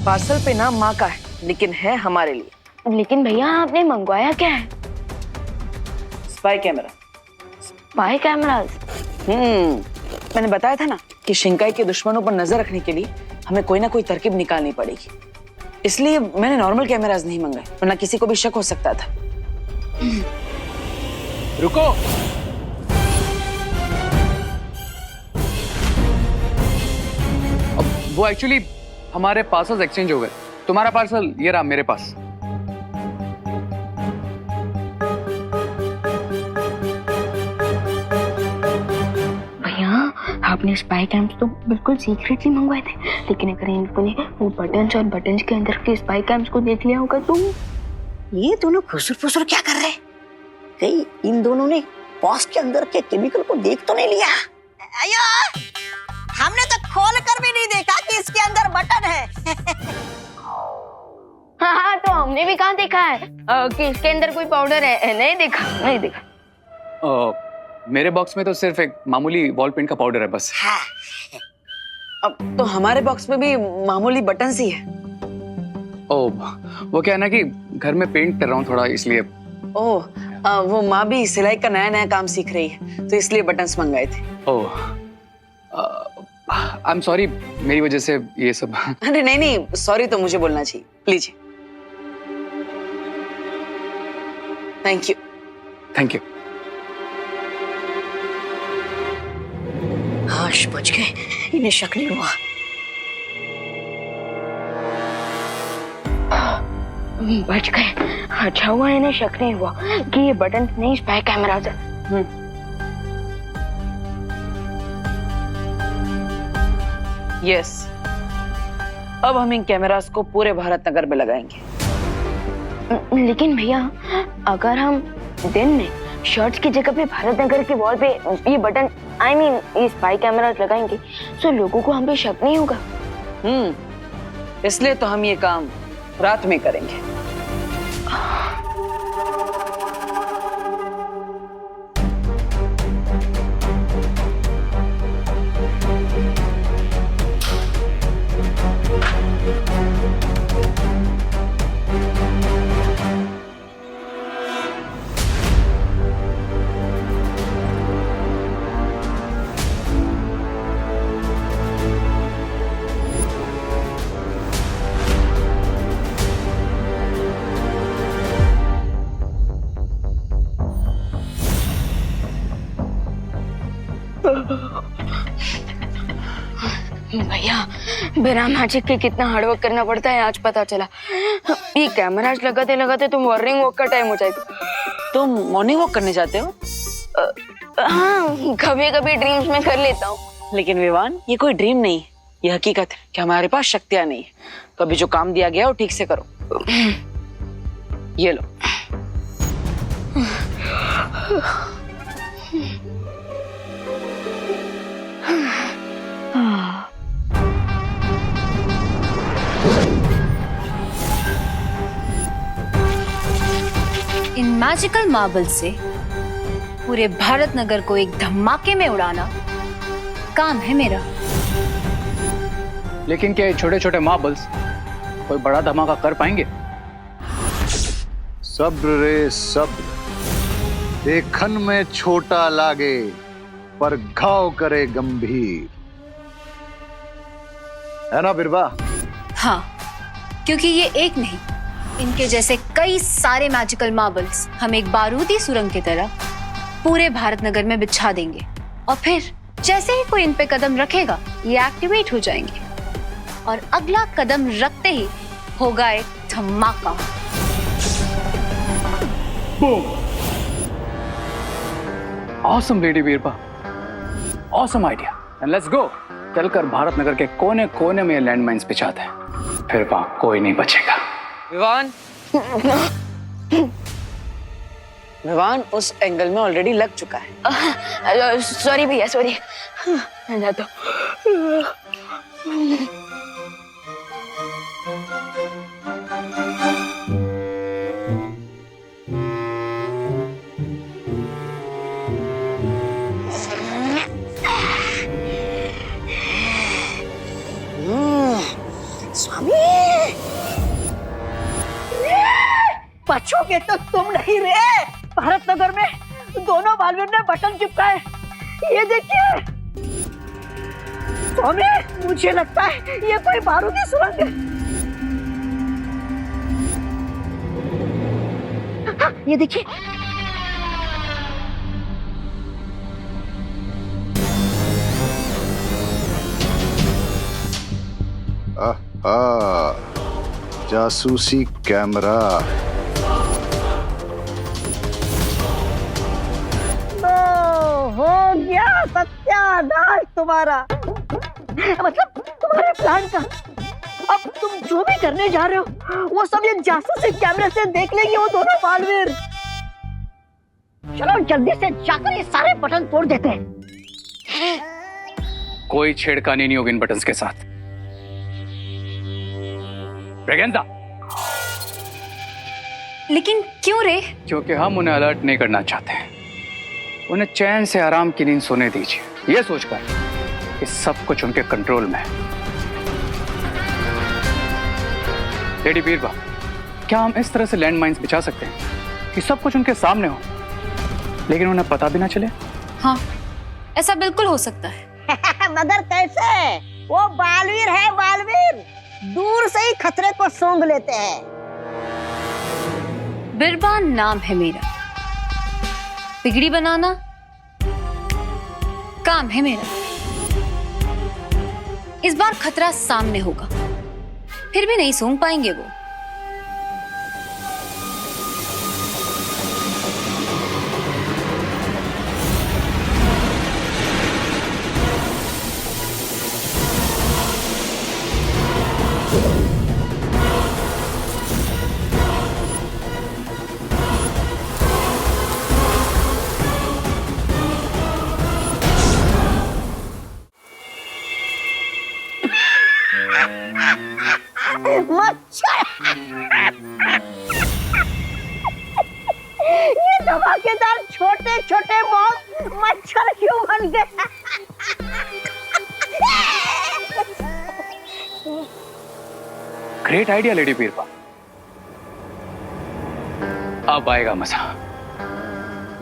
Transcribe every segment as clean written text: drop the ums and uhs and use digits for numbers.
Parcel पे नाम माँ का है, लेकिन है हमारे लिए। लेकिन भैया आपने मंगवाया क्या है? Spy camera. Spy cameras? मैंने बताया था ना कि शिंकाई के दुश्मनों पर नजर रखने के लिए हमें कोई ना कोई तरकीब निकालनी पड़ेगी। इसलिए मैंने नॉर्मल कैमरास नहीं मंगाए, वरना किसी को भी शक हो सकता था। रुको। अब वो एक्चुअली हमारे पार्सल्स एक्सचेंज हो गए। तुम्हारा पार्सल ये रहा मेरे पास। आपने स्पाई कैम्स तो बिल्कुल सीक्रेटली मंगवाए थे, लेकिन अगर इन लोगों ने वो बटन्स और बटन्स के अंदर के स्पाई कैम्स को देख लिया होगा तो। ये दोनों फुसुर क्या कर रहे हैं? कहीं इन दोनों ने बॉस के अंदर के केमिकल को देख तो नहीं लिया? अयो, हमने तो खोल कर भी नहीं देखा कि इसके अंदर बटन है। हाँ, तो हमने भी कहाँ देखा है कि इसके अंदर कोई पाउडर है? नहीं देखा। मेरे बॉक्स में तो सिर्फ एक मामूली वॉल पेंट का पाउडर है बस। हाँ। अब तो हमारे बॉक्स में भी मामूली बटन ही है। वो क्या है ना कि घर में पेंट कर रहा हूँ थोड़ा, इसलिए। वो माँ भी सिलाई का नया काम सीख रही है, तो इसलिए बटन्स मंगाए थे। आई एम सॉरी, मेरी वजह से ये सब। अरे नहीं, सॉरी तो मुझे बोलना चाहिए। लीजिए। Thank you. हाश बच गए, इन्हें शक नहीं हुआ। बच गए। अच्छा हुआ इन्हें शक नहीं हुआ कि ये बटन नहीं स्पाई कैमरास है। यस, अब हम इन कैमरास को पूरे भारत नगर में लगाएंगे। लेकिन भैया, अगर हम दिन में शर्ट्स की जगह पे भारत नगर की वॉल पे ये बटन ये स्पाई कैमरास लगाएंगे तो लोगों को हम पे शक नहीं होगा। इसलिए तो हम ये काम रात में करेंगे। भैया, बिना मैजिक के कितना हार्डवर्क करना पड़ता है आज पता चला। ये कैमरास लगाते तो मॉर्निंग वॉक का टाइम हो जाएगा। तुम मॉर्निंग वॉक करने जाते हो? हाँ, कभी ड्रीम्स में कर लेता हूँ। लेकिन विवान, ये कोई ड्रीम नहीं है, ये हकीकत है कि हमारे पास शक्तियां नहीं है। तो अभी जो काम दिया गया है वो ठीक से करो। ये लो। इन मैजिकल मार्बल से पूरे भारत नगर को एक धमाके में उड़ाना काम है मेरा। लेकिन क्या ये छोटे छोटे मार्बल्स कोई बड़ा धमाका कर पाएंगे? सब्र रे सब्र, देखन में छोटा लागे पर घाव करे गंभीर, है ना बिरबा? हाँ, क्योंकि ये एक नहीं, इनके जैसे कई सारे मैजिकल मार्बल्स हम एक बारूदी सुरंग की तरह पूरे भारत नगर में बिछा देंगे और फिर जैसे ही कोई इन पे कदम रखेगा ये एक्टिवेट हो जाएंगे और अगला कदम रखते ही होगा एक धमाका। Awesome lady Birba, awesome idea, and let's go. चलकर भारत नगर के कोने कोने में लैंडमाइंस बिछाते हैं, फिर वहां कोई नहीं बचेगा। विवान उस एंगल में ऑलरेडी लग चुका है। सॉरी भैया, सॉरी। जाता स्वामी, बचोगे तो तुम नहीं रे। भारत नगर में दोनों बालवीर ने बटन चिपकाए, ये देखिए। स्वामी, मुझे लगता है ये कोई बारूदी सुरंग है। हाँ, ये देखिए। जासूसी कैमरा। हो गया सत्यानाश तुम्हारा, मतलब तुम्हारे प्लान का। अब तुम जो भी करने जा रहे हो वो सब ये जासूसी कैमरे से देख लेंगे वो दोनों बालवीर। चलो जल्दी से जाकर ये सारे बटन तोड़ देते हैं। कोई छेड़खानी नहीं होगी इन बटन्स के साथ। ब्रेगेंजा, लेकिन क्यों रे? क्योंकि हम उन्हें अलर्ट नहीं करना चाहते हैं। उन्हें चैन से आराम की नींद सोने दीजिए, ये सोचकर कि सब कुछ उनके कंट्रोल में है। लेडी बीरबा, क्या हम इस तरह से लैंड माइन्स बिछा सकते हैं कि सब कुछ उनके सामने हो लेकिन उन्हें पता भी ना चले? हाँ, ऐसा बिल्कुल हो सकता है। मगर कैसे? वो बालवीर है, बालवीर दूर से ही खतरे को सूंघ लेते हैं। बिरबा नाम है मेरा, बिगड़ी बनाना काम है मेरा। इस बार खतरा सामने होगा, फिर भी नहीं सूंघ पाएंगे वो। ये धमाकेदार छोटे छोटे बॉम्ब मच्छर क्यों बन गए? Great idea lady Birba. अब आएगा मजा।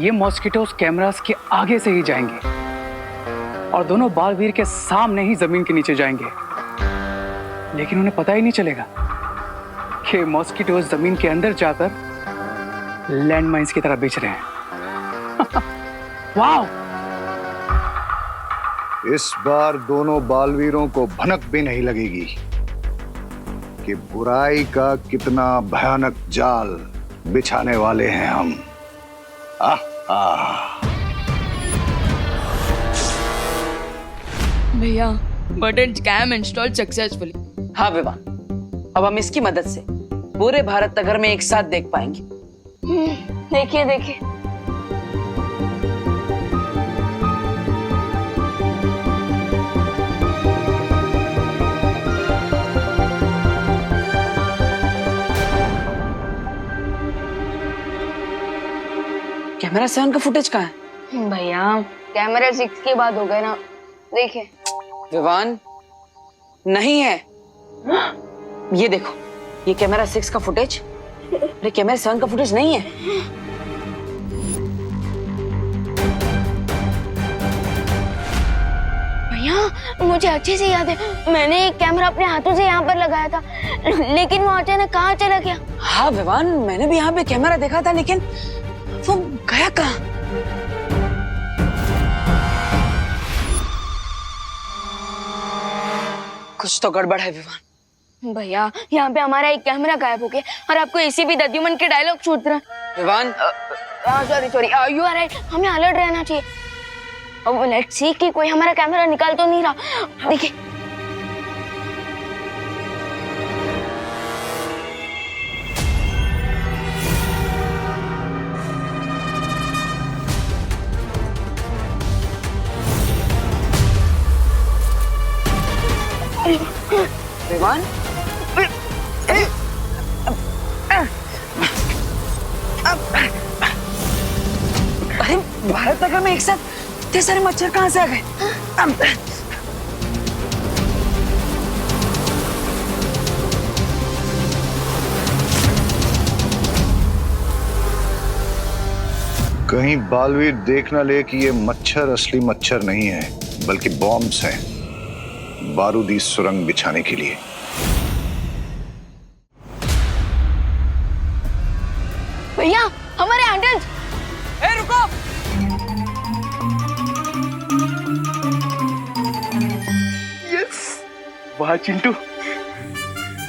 ये मॉस्किटोस कैमरास के आगे से ही जाएंगे और दोनों बालवीर के सामने ही जमीन के नीचे जाएंगे, लेकिन उन्हें पता ही नहीं चलेगा कि मॉस्किटोस जमीन के अंदर जाकर लैंड माइन्स की तरह बेच रहे हैं। वाह! इस बार दोनों बालवीरों को भनक भी नहीं लगेगी कि बुराई का कितना भयानक जाल बिछाने वाले हैं हम। भैया, बटन कैम इंस्टॉल सक्सेसफुली। हाँ विवान, अब हम इसकी मदद से पूरे भारत नगर में एक साथ देख पाएंगे। देखिए देखिए, कैमरा 7 का फुटेज कहाँ है? भैया कैमरा 6 की बात हो गई ना, देखिए। विवान, नहीं है। ये देखो, ये कैमरा 6 का फुटेज, अरे कैमरा 7 का फुटेज नहीं है। भैया मुझे अच्छे से याद है, मैंने एक कैमरा अपने हाथों से यहाँ पर लगाया था, लेकिन वो अचानक कहाँ चला गया? हाँ विवान, मैंने भी यहाँ पे कैमरा देखा था, लेकिन वो गया कहाँ? कुछ तो गड़बड़ है विवान। भैया यहाँ पे हमारा एक कैमरा गायब हो गया और आपको इसी भी दद्युमन के डायलॉग छूट रहा है। Vivan, sorry, you are right, हमें अलर्ट रहना चाहिए। अब लेट्स सी कि कोई हमारा कैमरा निकाल तो नहीं रहा। देखिए, विवान, अरे भारत नगर में एक साथ इतने सारे मच्छर कहाँ से आ गए? कहीं बालवीर देख ना ले कि ये मच्छर असली मच्छर नहीं है, बल्कि बॉम्ब्स हैं बारूदी सुरंग बिछाने के लिए। भैया हमारे हैंडल्स। ए रुको, वाह चिंटू,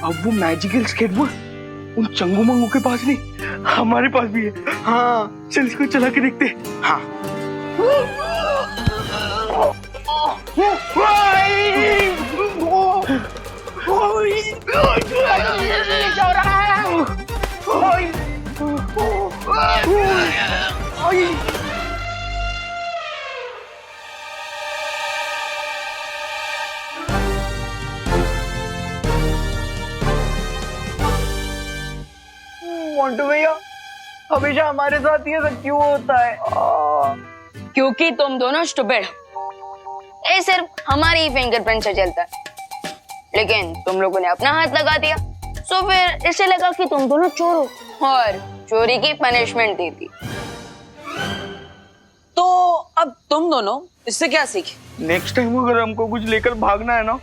अब वो मैजिकल स्केटबोर्ड उन चंगू मंगू के पास नहीं, हमारे पास भी है। हाँ चल इसको चला के देखते हैं। हाँ मोंटू भैया, हमेशा हमारे साथ ये सब क्यों होता है? क्योंकि तुम दोनों स्टूपिड हो। ये सिर्फ हमारी फिंगरप्रिंट से चलता है, लेकिन तुम लोगों ने अपना हाथ लगा दिया, तो फिर इसे लगा कि तुम दोनों चोर हो और चोरी की पनिशमेंट दी थी। तो अब तुम दोनों इससे क्या सीखे? नेक्स्ट टाइम अगर हमको कुछ लेकर भागना है ना,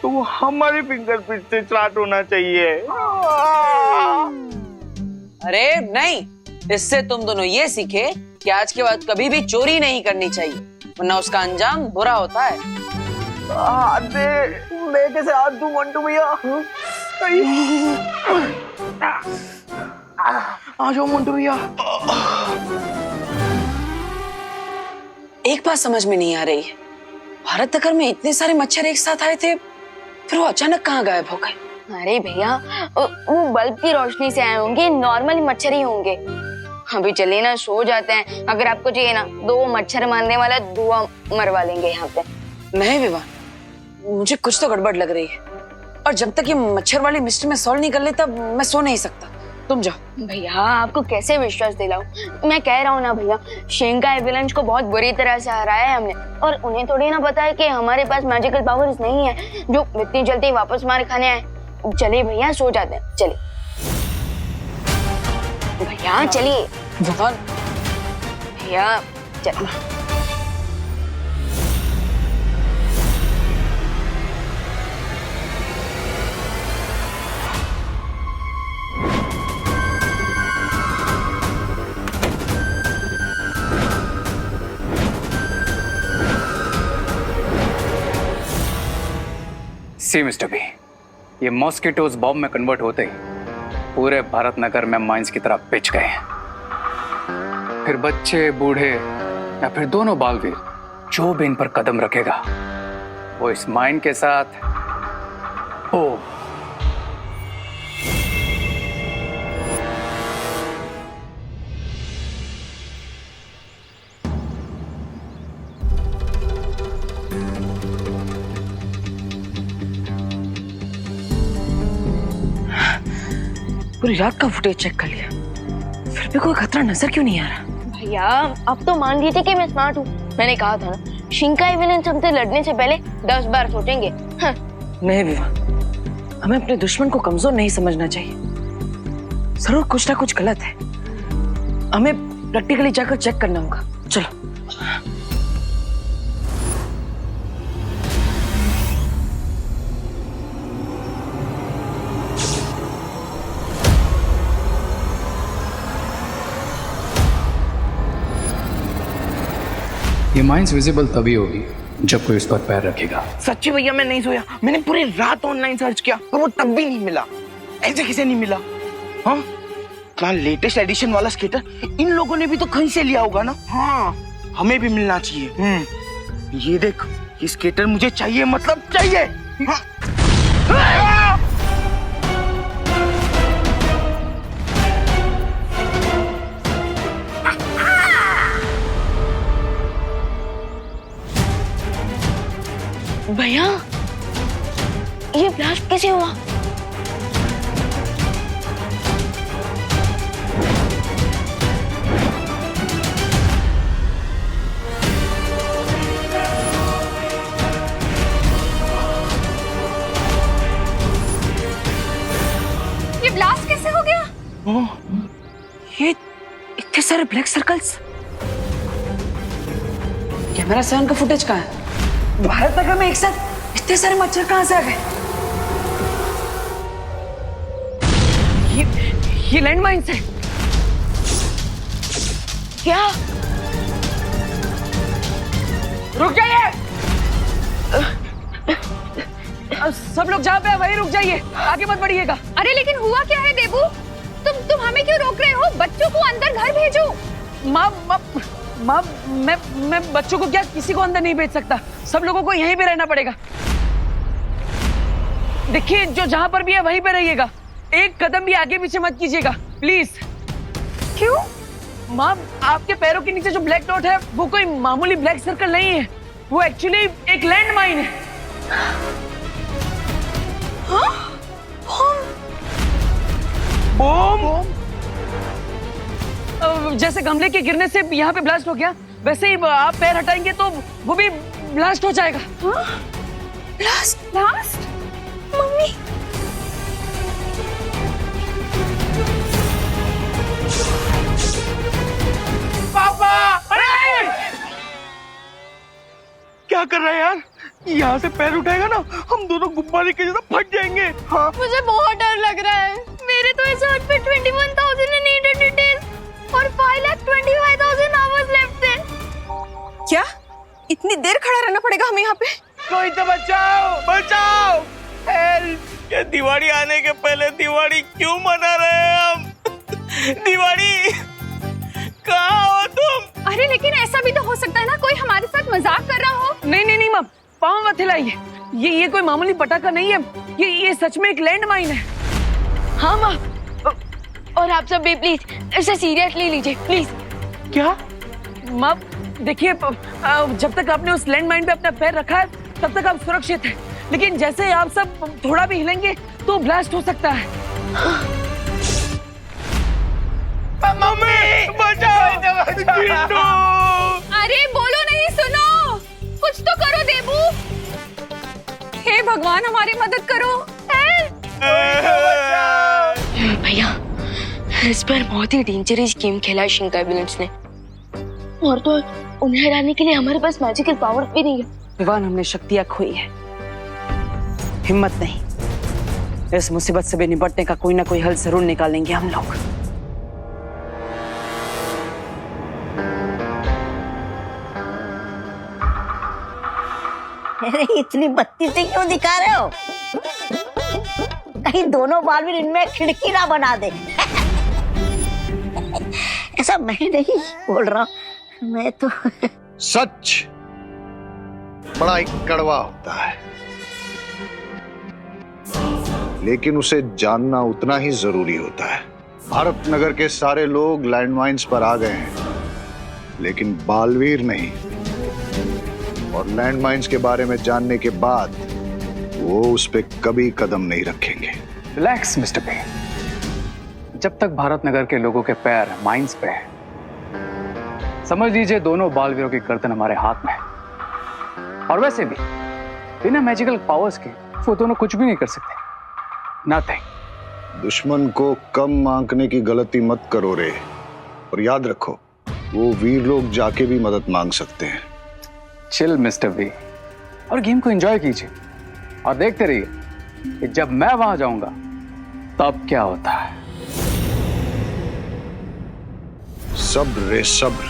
तो वो हमारे फिंगरप्रिंट से स्टार्ट होना चाहिए। अरे नहीं, इससे तुम दोनों ये सीखे कि आज के बाद कभी भी चोरी नहीं करनी चाहिए, वरना उसका अंजाम बुरा होता है। हाथ दे, मैं कैसे हाथ दूं मोंटू भैया? आ जाओ मोंटू भैया। एक बात समझ में नहीं आ रही है, भारत नगर में इतने सारे मच्छर एक साथ आए थे, फिर वो अचानक कहाँ गायब हो गए? अरे भैया, वो बल्ब की रोशनी से आए होंगे, नॉर्मली मच्छर ही होंगे। अभी चलिए ना, सो जाते हैं। अगर आपको चाहिए ना, 2 मच्छर मारने वाला धुआं मरवा लेंगे यहाँ पे। नहीं विवान, मुझे कुछ तो गड़बड़ लग रही है, और जब तक ये मच्छर वाली मिस्ट्री में सॉल्व नहीं कर लेता मैं सो नहीं सकता। तुम जाओ। भैया आपको कैसे विश्वास दिलाऊं? मैं कह रहा हूँ ना भैया, शिंका एविलेंस को बहुत बुरी तरह से हराया है हमने, और उन्हें थोड़ी ना पता है कि हमारे पास मैजिकल पावर्स नहीं है जो इतनी जल्दी वापस मार खाने आए। चलिए भैया, सो जाते हैं। चलिए भैया, चलिए विवान, भैया, चलिए। सी मिस्टर बी, ये मॉस्किटोज बॉम्ब में कन्वर्ट होते ही पूरे भारत नगर में माइंस की तरह पिच गए हैं। फिर बच्चे, बूढ़े या फिर दोनों बालवीर, जो भी इन पर कदम रखेगा वो इस माइन के साथ ओ पूरी रात का फुटेज चेक कर लिया, फिर भी कोई खतरा नजर क्यों नहीं आ रहा? भैया अब तो मान लीजिए कि मैं स्मार्ट हूँ। मैंने कहा था ना, शिंका एविलेंस हमसे लड़ने से पहले 10 बार सोचेंगे। नहीं विवान, हमें अपने दुश्मन को कमजोर नहीं समझना चाहिए। जरूर कुछ ना कुछ गलत है, हमें प्रैक्टिकली जाकर चेक करना होगा। चलो। ये माइंस विजिबल तभी होगी जब कोई इस पर पैर रखेगा। सच्ची भैया, मैं नहीं सोया। मैंने पूरी रात ऑनलाइन सर्च किया, पर वो तब भी नहीं मिला। ऐसे किसे नहीं मिला? हाँ, इतना लेटेस्ट एडिशन वाला स्केटर इन लोगों ने भी तो कहीं से लिया होगा ना। हाँ, हमें भी मिलना चाहिए। ये देख, ये स्केटर मुझे चाहिए, मतलब चाहिए। हाँ। भैया, ये ब्लास्ट कैसे हुआ? ये ब्लास्ट कैसे हो गया? ये इतने सारे ब्लैक सर्कल्स। कैमरा 7 का फुटेज कहाँ है? भारत नगर में एक साथ इतने सारे मच्छर कहाँ से आ गए? ये लैंडमाइंस है क्या? रुक जाइए! सब लोग जहाँ पे है वहीं रुक जाइए, आगे मत बढ़िएगा। अरे लेकिन हुआ क्या है देबू? तुम हमें क्यों रोक रहे हो? बच्चों को अंदर घर भेजो। माँ मैं बच्चों को क्या किसी को अंदर नहीं भेज सकता, सब लोगों को यहीं पे रहना पड़ेगा। देखिए जो जहाँ पर भी है वहीं पे रहिएगा, एक कदम भी आगे पीछे मत कीजिएगा प्लीज। क्यों? माँ आपके पैरों के नीचे जो ब्लैक डॉट है वो कोई मामूली ब्लैक सर्कल नहीं है, वो एक्चुअली एक लैंड माइन है। बम? जैसे गमले के गिरने से यहाँ पे ब्लास्ट हो गया, वैसे ही आप पैर हटाएंगे तो वो भी ब्लास्ट हो जाएगा। ब्लास्ट? Mummy papa! अरे! क्या कर रहा है यार? यहाँ से पैर उठाएगा ना, हम दोनों गुब्बारे के जैसा फट जाएंगे। हाँ। मुझे बहुत डर लग रहा है। मेरे तो इस हाथ पे 21,000 needed details और 5,25,000 hours left है। क्या इतनी देर खड़ा रहना पड़ेगा हमें यहाँ पे? कोई तो बचाओ, बचाओ! हेल्प! ये दिवाली आने के पहले दिवाली क्यों मना रहे हैं हम? दिवाली कहाँ हो तुम? अरे लेकिन ऐसा भी तो हो सकता है ना, कोई हमारे साथ मजाक कर रहा हो। नहीं माँ, पाँव मत हिलाइए, ये कोई मामूली पटाखा नहीं है, ये सच में एक लैंड माइन है। हाँ माँ, और आप सब भी प्लीज इसे सीरियसली लीजिए प्लीज। क्या? माँ देखिए, जब तक आपने उस लैंड माइन पे अपना पैर रखा है तब तक आप सुरक्षित हैं, लेकिन जैसे आप सब थोड़ा भी हिलेंगे तो ब्लास्ट हो सकता है। मम्मी बचाओ! चिंटू! अरे बोलो नहीं, सुनो, कुछ तो करो देबू। हे भगवान हमारी मदद करो। भैया इस पर बहुत ही डेंजरस गेम खेला है शिंकाई विलेंस ने, और तो उन्हें हराने के लिए हमारे पास मैजिकल पावर भी नहीं है। विवान, हमने शक्तियां खोई है, हिम्मत नहीं। इस मुसीबत से भी निपटने का कोई ना कोई हल जरूर निकालेंगे हम लोग। अरे इतनी बत्ती से क्यों दिखा रहे हो? कहीं दोनों बालवीर इनमें खिड़की ना बना दे। ऐसा मैं नहीं बोल रहा, मैं तो सच बड़ा ही कड़वा होता है, लेकिन उसे जानना उतना ही जरूरी होता है। भारत नगर के सारे लोग लैंडमाइंस पर आ गए हैं, लेकिन बालवीर नहीं, और लैंडमाइंस के बारे में जानने के बाद वो उस पे कभी कदम नहीं रखेंगे। रिलैक्स मिस्टर पे, जब तक भारत नगर के लोगों के पैर माइंस पे है, समझ लीजिए दोनों बालवीरों की गर्दन हमारे हाथ में है। और वैसे भी बिना मैजिकल पावर्स के वो दोनों कुछ भी नहीं कर सकते। नथिंग। दुश्मन को कम आंकने की गलती मत करो रे, और याद रखो वो वीर लोग जाके भी मदद मांग सकते हैं। चिल मिस्टर बी, और गेम को एंजॉय कीजिए और देखते रहिए कि जब मैं वहां जाऊंगा तब क्या होता है। सब्र रे सब्र,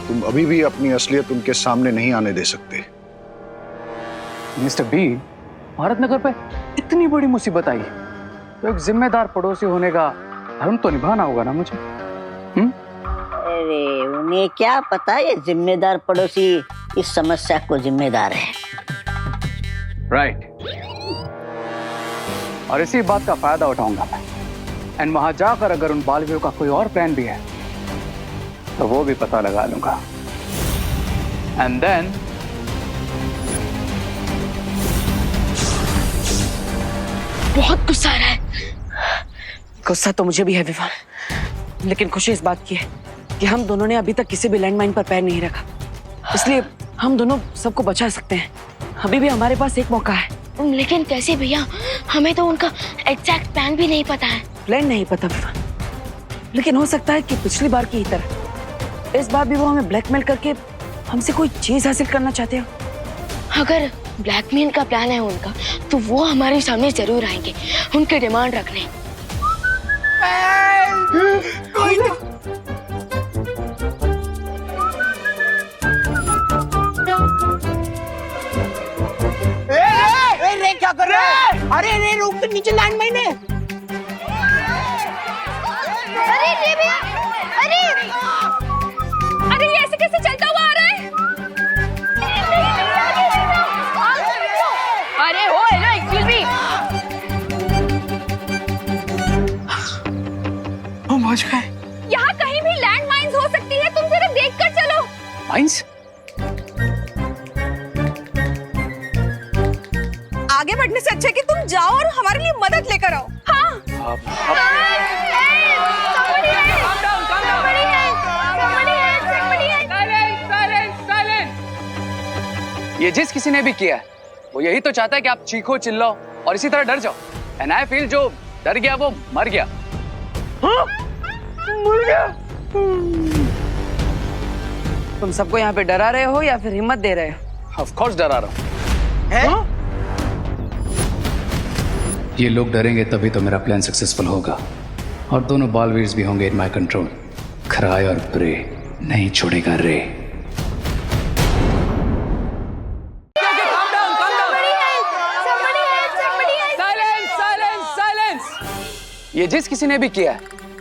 तुम अभी भी अपनी असलियत उनके सामने नहीं आने दे सकते। मिस्टर बी, भारत नगर पे इतनी बड़ी मुसीबत आई है तो एक जिम्मेदार पड़ोसी होने का धर्म तो निभाना होगा ना मुझे। अरे उन्हें क्या पता ये जिम्मेदार पड़ोसी इस समस्या को जिम्मेदार है। राइट। और इसी बात का फायदा उठाऊंगा मैं, एंड वहां जाकर अगर उन बालवीरों का कोई और प्लान भी है तो वो भी पता लगा लूंगा। एंड देन बहुत गुस्सा आ रहा है। गुस्सा तो मुझे भी है विवान, लेकिन खुशी इस बात की है कि हम दोनों ने अभी तक किसी भी लैंडमाइन पर पैर नहीं रखा, इसलिए हम दोनों सबको बचा सकते हैं। अभी भी हमारे पास एक मौका है। लेकिन कैसे भैया, हमें तो उनका एग्जैक्ट प्लान भी नहीं पता है। प्लान नहीं पता विवान, लेकिन हो सकता है कि पिछली बार की ही तरह इस बार भी वो हमें ब्लैकमेल करके हमसे कोई चीज हासिल करना चाहते हो? अगर ब्लैकमेल का प्लान है उनका तो वो हमारे सामने जरूर आएंगे उनके डिमांड रखने। रे क्या कर रहा है? अरे रे रोक, तो नीचे लैंडमाइन है। अरे रे भैया, अरे ये ऐसे कैसे चलता हुआ आ रहा है? अरे हो हेलो एक्सक्यूज मी। हम पहुंच गए। यहाँ कहीं भी लैंड माइन्स हो सकती है, तुम जरा देख कर चलो। माइंस? आगे बढ़ने से अच्छा है कि तुम जाओ और हमारे लिए मदद लेकर आओ। हाँ ये जिस किसी ने भी किया है वो यही तो चाहता है कि आप चीखो चिल्लाओ और इसी तरह डर जाओ। एंड आई फील जो डर गया वो मर गया। मर गया। तुम सबको यहाँ पे डरा रहे हो या फिर हिम्मत दे रहे हो? ऑफ कोर्स डरा रहा हूँ। हैं? ये लोग डरेंगे तभी तो मेरा प्लान सक्सेसफुल होगा और दोनों बालवीर्स भी होंगे इन माय कंट्रोल। खराय और प्रे नहीं छोड़ेगा रे। ये जिस किसी ने भी किया है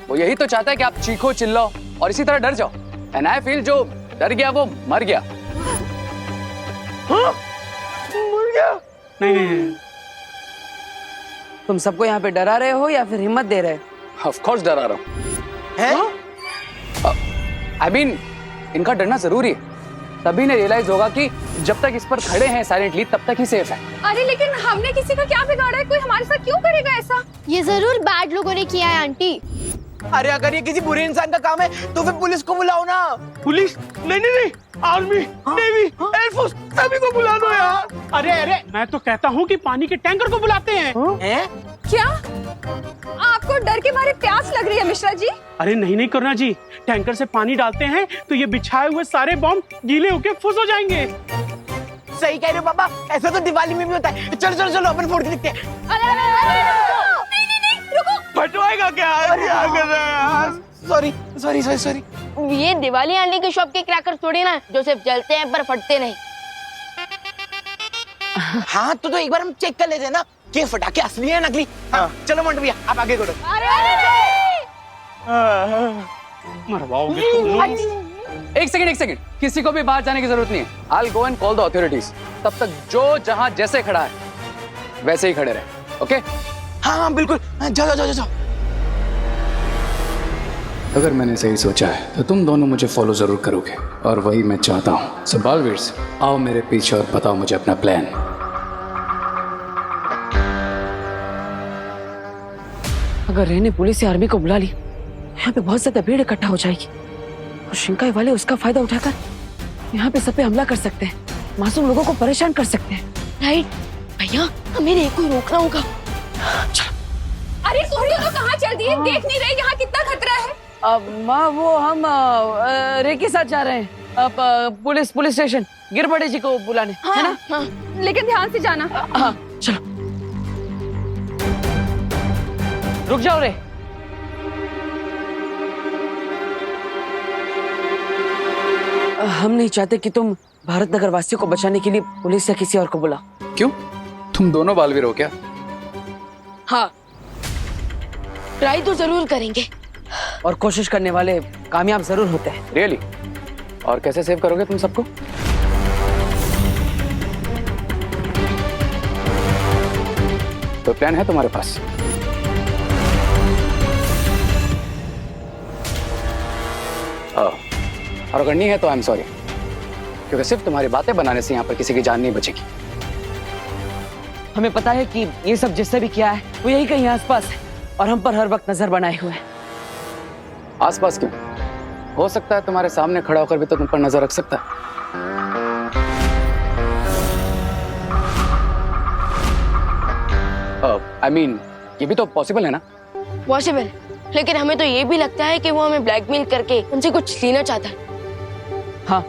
वो यही तो चाहता है कि आप चीखो चिल्लाओ और इसी तरह डर जाओ। एंड आई फील जो डर गया वो मर गया। मर गया? नहीं। तुम सबको यहाँ पे डरा रहे हो या फिर हिम्मत दे रहे हो? ऑफ कोर्स डरा रहा हूँ। आई मीन इनका डरना जरूरी है, तभी ने रियलाइज होगा कि जब तक इस पर खड़े हैं साइलेंटली तब तक ही सेफ है। अरे लेकिन हमने किसी का क्या बिगाड़ा है? कोई हमारे साथ क्यों करेगा ऐसा? ये जरूर बैड लोगों ने किया है आंटी। अरे अगर ये किसी बुरे इंसान का काम है तो फिर पुलिस को बुलाओ ना। पुलिस? नहीं, आर्मी, नेवी, एयरफोर्स सभी को बुला दो यार। अरे मैं तो कहता हूँ कि पानी के टैंकर को बुलाते हैं। हैं? क्या आपको डर के मारे प्यास लग रही है मिश्रा जी? अरे नहीं करुणा जी, टैंकर से पानी डालते हैं तो ये बिछाए हुए सारे बॉम्ब गीले होके फुस हो जाएंगे। सही कह रहे हो पापा, ऐसा तो दिवाली में भी होता है। चलो अपन फोड़ के दिखते हैं। नहीं, रुको। फटवाएगा क्या? अरे सॉरी। ये दिवाली आंटी की शॉप के क्रैकर्स थोड़ी ना जो सिर्फ जलते हैं पर फटते नहीं। हाँ तो एक बार हम चेक कर लेते हैं ना कि फटाके असली है नकली। हाँ चलो मंटू भैया आप आगे करो। मरवाओगे एक सेकंड, किसी को भी बाहर जाने की जरूरत नहीं है। I'll go and call the authorities। तब तक जो जहां जैसे खड़ा है वैसे ही खड़े रहे। ओके? हाँ बिल्कुल, जाओ। अगर मैंने सही सोचा है तो तुम दोनों मुझे फॉलो जरूर करोगे और वही मैं चाहता हूँ। सो बालवीर्स आओ मेरे पीछे और बताओ मुझे अपना प्लान। अगर रे ने पुलिस या आर्मी को बुला ली यहाँ पे बहुत ज्यादा भीड़ इकट्ठा हो जाएगी और शिंकाई वाले उसका फायदा उठाकर यहाँ पे सब पे हमला कर सकते हैं, मासूम लोगों को परेशान कर सकते हैं। राइट भैया, हमें रे को रोकना होगा। अरे तुम दोनों कहाँ चल दिए? देख नहीं रहे यहाँ कितना खतरा है? माँ वो हम रे के साथ जा रहे हैं पुलिस स्टेशन गिरबड़े जी को बुलाने। है ना? हाँ। लेकिन ध्यान से जाना। हाँ चलो। रुक जाओ रे। हम नहीं चाहते कि तुम भारत नगर वासियों को बचाने के लिए पुलिस या किसी और को बुलाओ। क्यों? तुम दोनों बालवीर हो क्या? हाँ, ट्राई तो जरूर करेंगे और कोशिश करने वाले कामयाब जरूर होते हैं। रियली? और कैसे सेव करोगे तुम सबको? तो प्लान है तुम्हारे पास? और अगर नहीं है तो आई एम सॉरी, क्योंकि सिर्फ तुम्हारी बातें बनाने से यहाँ पर किसी की जान नहीं बचेगी। हमें पता है कि ये सब जिससे भी किया है वो यही कहीं आसपास है और हम पर हर वक्त नजर बनाए हुए हैं। आसपास क्यों? हो सकता है तुम्हारे सामने खड़ा होकर भी तो तुम पर नजर रख सकता है। I mean, ये भी तो पॉसिबल है ना? पॉसिबल, लेकिन हमें तो ये भी लगता है कि वो हमें ब्लैकमेल करके उनसे कुछ लेना चाहता है। हाँ,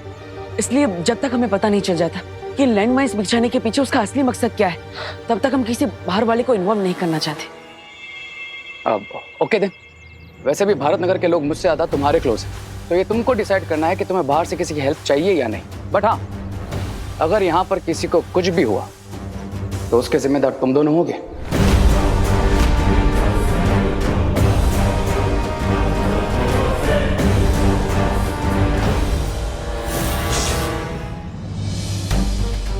इसलिए जब तक हमें पता नहीं चल जाता कि लैंडमाइंस बिछाने के पीछे उसका असली मकसद क्या है, तब तक हम किसी बाहर वाले को इन्वॉल्व नहीं करना चाहते। अब ओके देन, वैसे भी भारत नगर के लोग मुझसे ज़्यादा तुम्हारे क्लोज हैं, तो ये तुमको डिसाइड करना है कि तुम्हें बाहर से किसी की हेल्प चाहिए या नहीं। बट हाँ, अगर यहाँ पर किसी को कुछ भी हुआ तो उसके जिम्मेदार तुम दोनों होगे।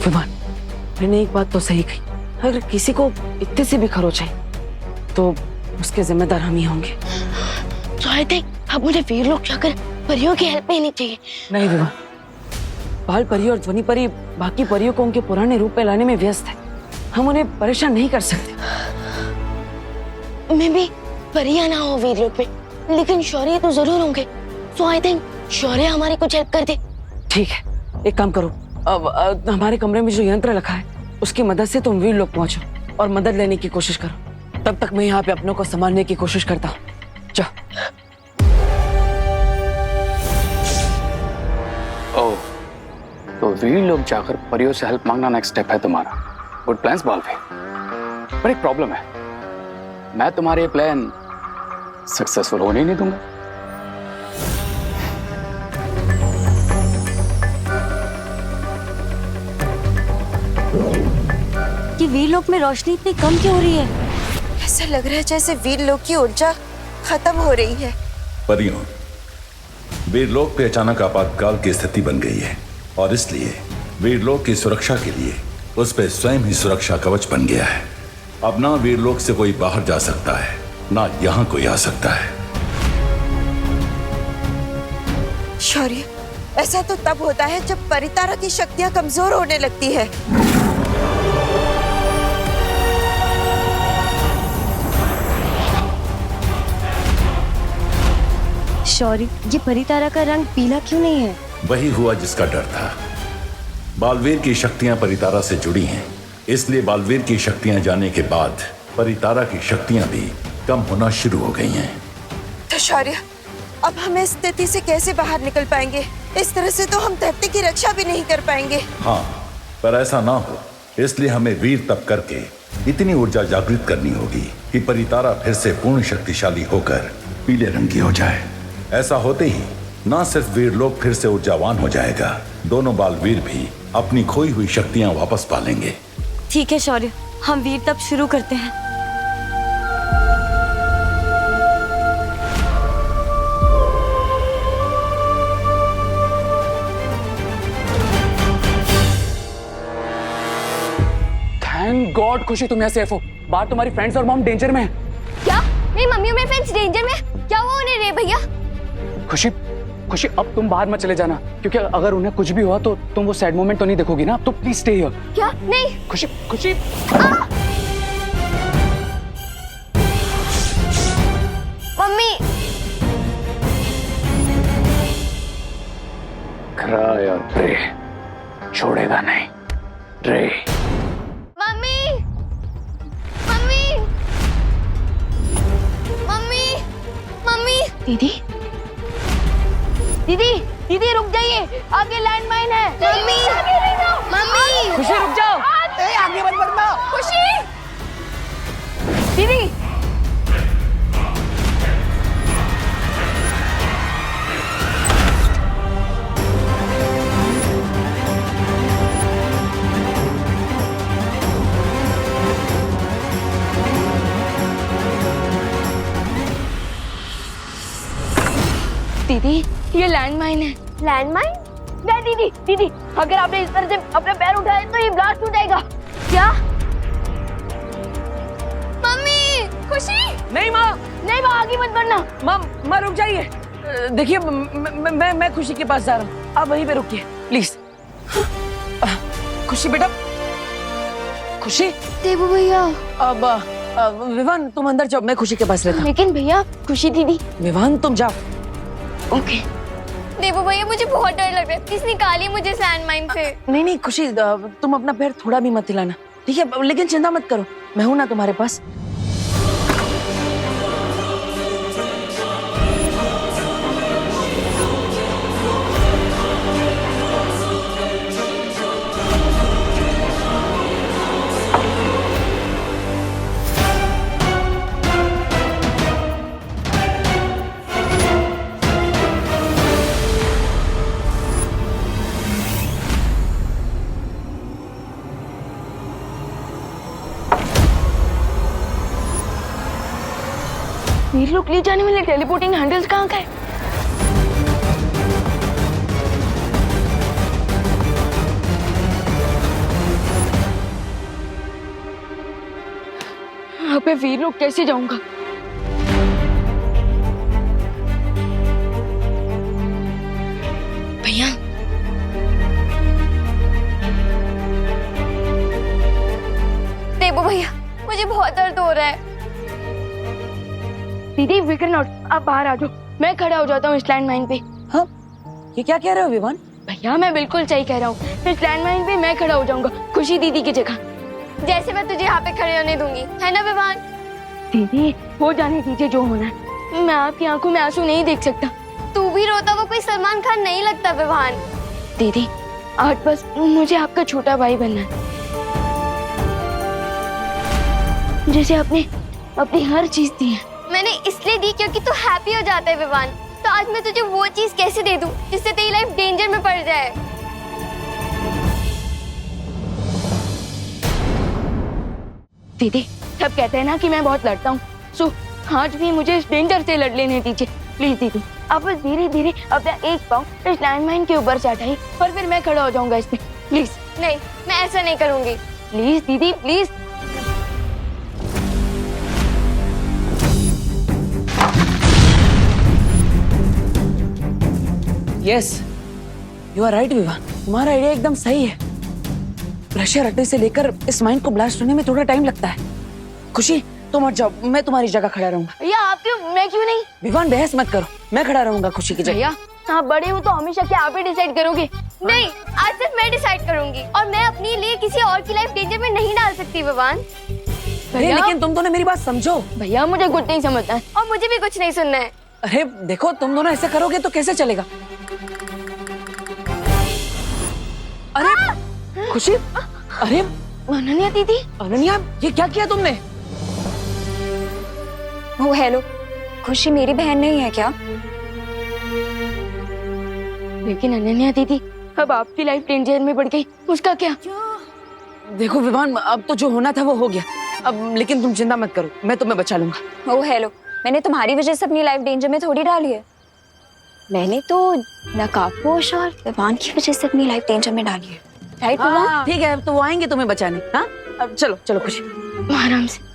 विमान, मैंने एक बात तो सही कही, अगर किसी को इतने से भी खरोच आई तो उसके जिम्मेदार हम ही होंगे। तो आई थिंक अब मुझे वीर लोग जाकर परियों की हेल्प लेनी चाहिए। नहीं विमान, बाल परी और ध्वनि परी बाकी परियों को उनके पुराने रूप में लाने में व्यस्त है, हम उन्हें परेशान नहीं कर सकते। मैं भी परियां ना हो वीर लोग में, लेकिन शौर्य तो जरूर होंगे। सो आई थिंक शौर्य हमारी कुछ हेल्प कर दे। ठीक है, एक काम करो, अब हमारे कमरे में जो यंत्र रखा है उसकी मदद से तुम वीर लोग पहुंचो और मदद लेने की कोशिश करो। तब तक मैं यहाँ पे अपनों को संभालने की कोशिश करता हूँ। जाओ। ओह, तो वीर लोग जाकर परियों से हेल्प मांगना नेक्स्ट स्टेप है तुम्हारा। गुड प्लान्स बालवी, पर एक प्रॉब्लम है, मैं तुम्हारे ये प्लान सक्सेसफुल होने ही नहीं दूंगा। कि वीर लोक में रोशनी इतनी कम क्यों हो रही है? ऐसा लग रहा है जैसे वीर लोग की ऊर्जा खत्म हो रही है। परियों, वीरलोक पे अचानक आपातकाल की स्थिति बन गई है और इसलिए वीरलोक की सुरक्षा के लिए उस पे स्वयं ही सुरक्षा कवच बन गया है। अब ना वीरलोक से कोई बाहर जा सकता है, ना यहाँ कोई आ सकता है। शौर्य, ऐसा तो तब होता है जब परितारा की शक्तियां कमजोर होने लगती है। शौर्य, ये परितारा का रंग पीला क्यों नहीं है? वही हुआ जिसका डर था। बालवीर की शक्तियां परितारा से जुड़ी हैं, इसलिए बालवीर की शक्तियां जाने के बाद परितारा की शक्तियां भी कम होना शुरू हो गई हैं। तो शौर्य, अब हम इस स्थिति से कैसे बाहर निकल पाएंगे? इस तरह से तो हम धरती की रक्षा भी नहीं कर पाएंगे। हाँ, पर ऐसा ना हो इसलिए हमें वीर तप करके इतनी ऊर्जा जागृत करनी होगी कि परितारा फिर से पूर्ण शक्तिशाली होकर पीले रंग की हो जाए। ऐसा होते ही ना सिर्फ वीरलोक फिर से ऊर्जावान हो जाएगा, दोनों बालवीर भी अपनी खोई हुई शक्तियां वापस पा लेंगे। ठीक है शौर्य, हम वीर तप शुरू करते हैं। थैंक गॉड खुशी तुम यहाँ सेफ हो। बाहर तुम्हारी फ्रेंड्स और मॉम डेंजर में है। क्या? मेरी मम्मी और मेरे फ्रेंड्स डेंजर में? क्या हुआ उन्हें रे भैया? खुशी, खुशी अब तुम बाहर मत चले जाना, क्योंकि अगर उन्हें कुछ भी हुआ तो तुम वो सैड मोमेंट तो नहीं देखोगी ना। तो प्लीज स्टे हियर। क्या? नहीं। खुशी, खुशी। मम्मी। क्राई और प्रे, छोड़ेगा नहीं रे। Mummy, mummy, mummy, mummy. दीदी, दीदी, दीदी रुक जाइए, आगे लैंडमाइन है। Mummy, mummy. खुशी रुक जाओ। आगे मत बढ़ना। खुशी, दीदी। दीदी, ये लैंडमाइन है। लैंडमाइन? नहीं दीदी, दीदी, अगर आपने इस तरह से अपने पैर उठाए तो ये ब्लास्ट हो जाएगा। क्या? मम्मी, खुशी। नहीं माँ, नहीं माँ, आगे मत बढ़ना। माँ रुक जाइए। देखिए मैं खुशी के पास जा रहा हूँ, आप वहीं पे रुकिए प्लीज। खुशी बेटा, खुशी। देवू भैया। अब विवान तुम अंदर जाओ, मैं खुशी के पास रहता हूँ। लेकिन भैया, खुशी दीदी। विवान तुम जाओ। ओके। देवू भैया, मुझे बहुत डर लग रहा है, प्लीज निकालिए मुझे लैंडमाइन से। नहीं खुशी, तुम अपना पैर थोड़ा भी मत हिलाना, ठीक है? लेकिन चिंता मत करो, मैं हूं ना तुम्हारे पास। वीर लोग ले जाने वाले टेलीपोर्टिंग हैंडल्स कहाँ गए? अबे वीर लोग कैसे जाऊंगा? भैया देवो भैया, मुझे बहुत दर्द हो रहा है। दीदी फिकर नॉट, आप बाहर आ जाओ, मैं खड़ा हो जाता हूँ इस लैंडमाइन पे। हाँ, ये क्या कह रहे हो विवान? भैया मैं बिल्कुल सही कह रहा हूँ, इस लैंडमाइन पे मैं खड़ा हो जाऊंगा खुशी दीदी की जगह। जैसे मैं तुझे यहाँ पे खड़े होने दूंगी, है ना विवान? दीदी हो जाने दीजिए जो होना है, मैं आपकी आंखों में आंसू नहीं देख सकता। तू भी रोता हुआ कोई सलमान खान नहीं लगता विवान। दीदी आज बस मुझे आपका छोटा भाई बनना है, जैसे आपने अपनी हर चीज दी है। मैंने इसलिए दी क्योंकि तू हैप्पी हो जाता है विवान। तो आज मैं तुझे वो चीज कैसे दे दूं जिससे तेरी लाइफ डेंजर में पड़ जाए? दीदी सब कहते हैं ना कि मैं बहुत लड़ता हूँ, सो आज भी मुझे इस डेंजर से लड़ लेने दीजिए प्लीज। दीदी आप बस धीरे धीरे अपना एक पाँव इस लैंडमाइन के ऊपर से हटाइए और फिर मैं खड़ा हो जाऊंगा इसमें, प्लीज। नहीं, मैं ऐसा नहीं करूंगी। प्लीज दीदी please. Yes, you are right Vivan, तुम्हारा आइडिया एकदम सही है। प्रेशर हटने से लेकर इस माइंड को ब्लास्ट होने में थोड़ा टाइम लगता है। खुशी तुम हट जाओ, मैं तुम्हारी जगह खड़ा रहूंगा। भैया आप क्यों, मैं क्यों नहीं? विवान बहस मत करो, मैं खड़ा रहूंगा खुशी की जगह। भैया आप बड़े हो तो हमेशा क्या आप ही डिसाइड करोगे? नहीं, आज सिर्फ मैं डिसाइड करूंगी और मैं अपने लिए किसी और की लाइफ डेंजर में नहीं डाल सकती विवान। अरे लेकिन तुम दोनों मेरी बात समझो। भैया मुझे कुछ नहीं समझना है और मुझे भी कुछ नहीं सुनना है। अरे देखो तुम दोनों ऐसे करोगे तो कैसे चलेगा? अरे खुशी, अरे अनन्या दीदी। अनन्या ये क्या किया तुमने? ओ हेलो, खुशी मेरी बहन नहीं है क्या? लेकिन अनन्या दीदी अब आपकी लाइफ डेंजर में पड़ गई, उसका क्या? देखो विवान अब तो जो होना था वो हो गया, अब लेकिन तुम चिंता मत करो, मैं तुम्हें बचा लूंगा। ओ हेलो, मैंने तुम्हारी वजह से अपनी लाइफ डेंजर में थोड़ी डाली है। मैंने तो नकाबपोश और विवान की वजह से अपनी लाइफ डेंजर में डाली है, राइट विवान? ठीक है, अब तो वो आएंगे तुम्हें बचाने। हाँ अब चलो चलो खुशी, आराम से।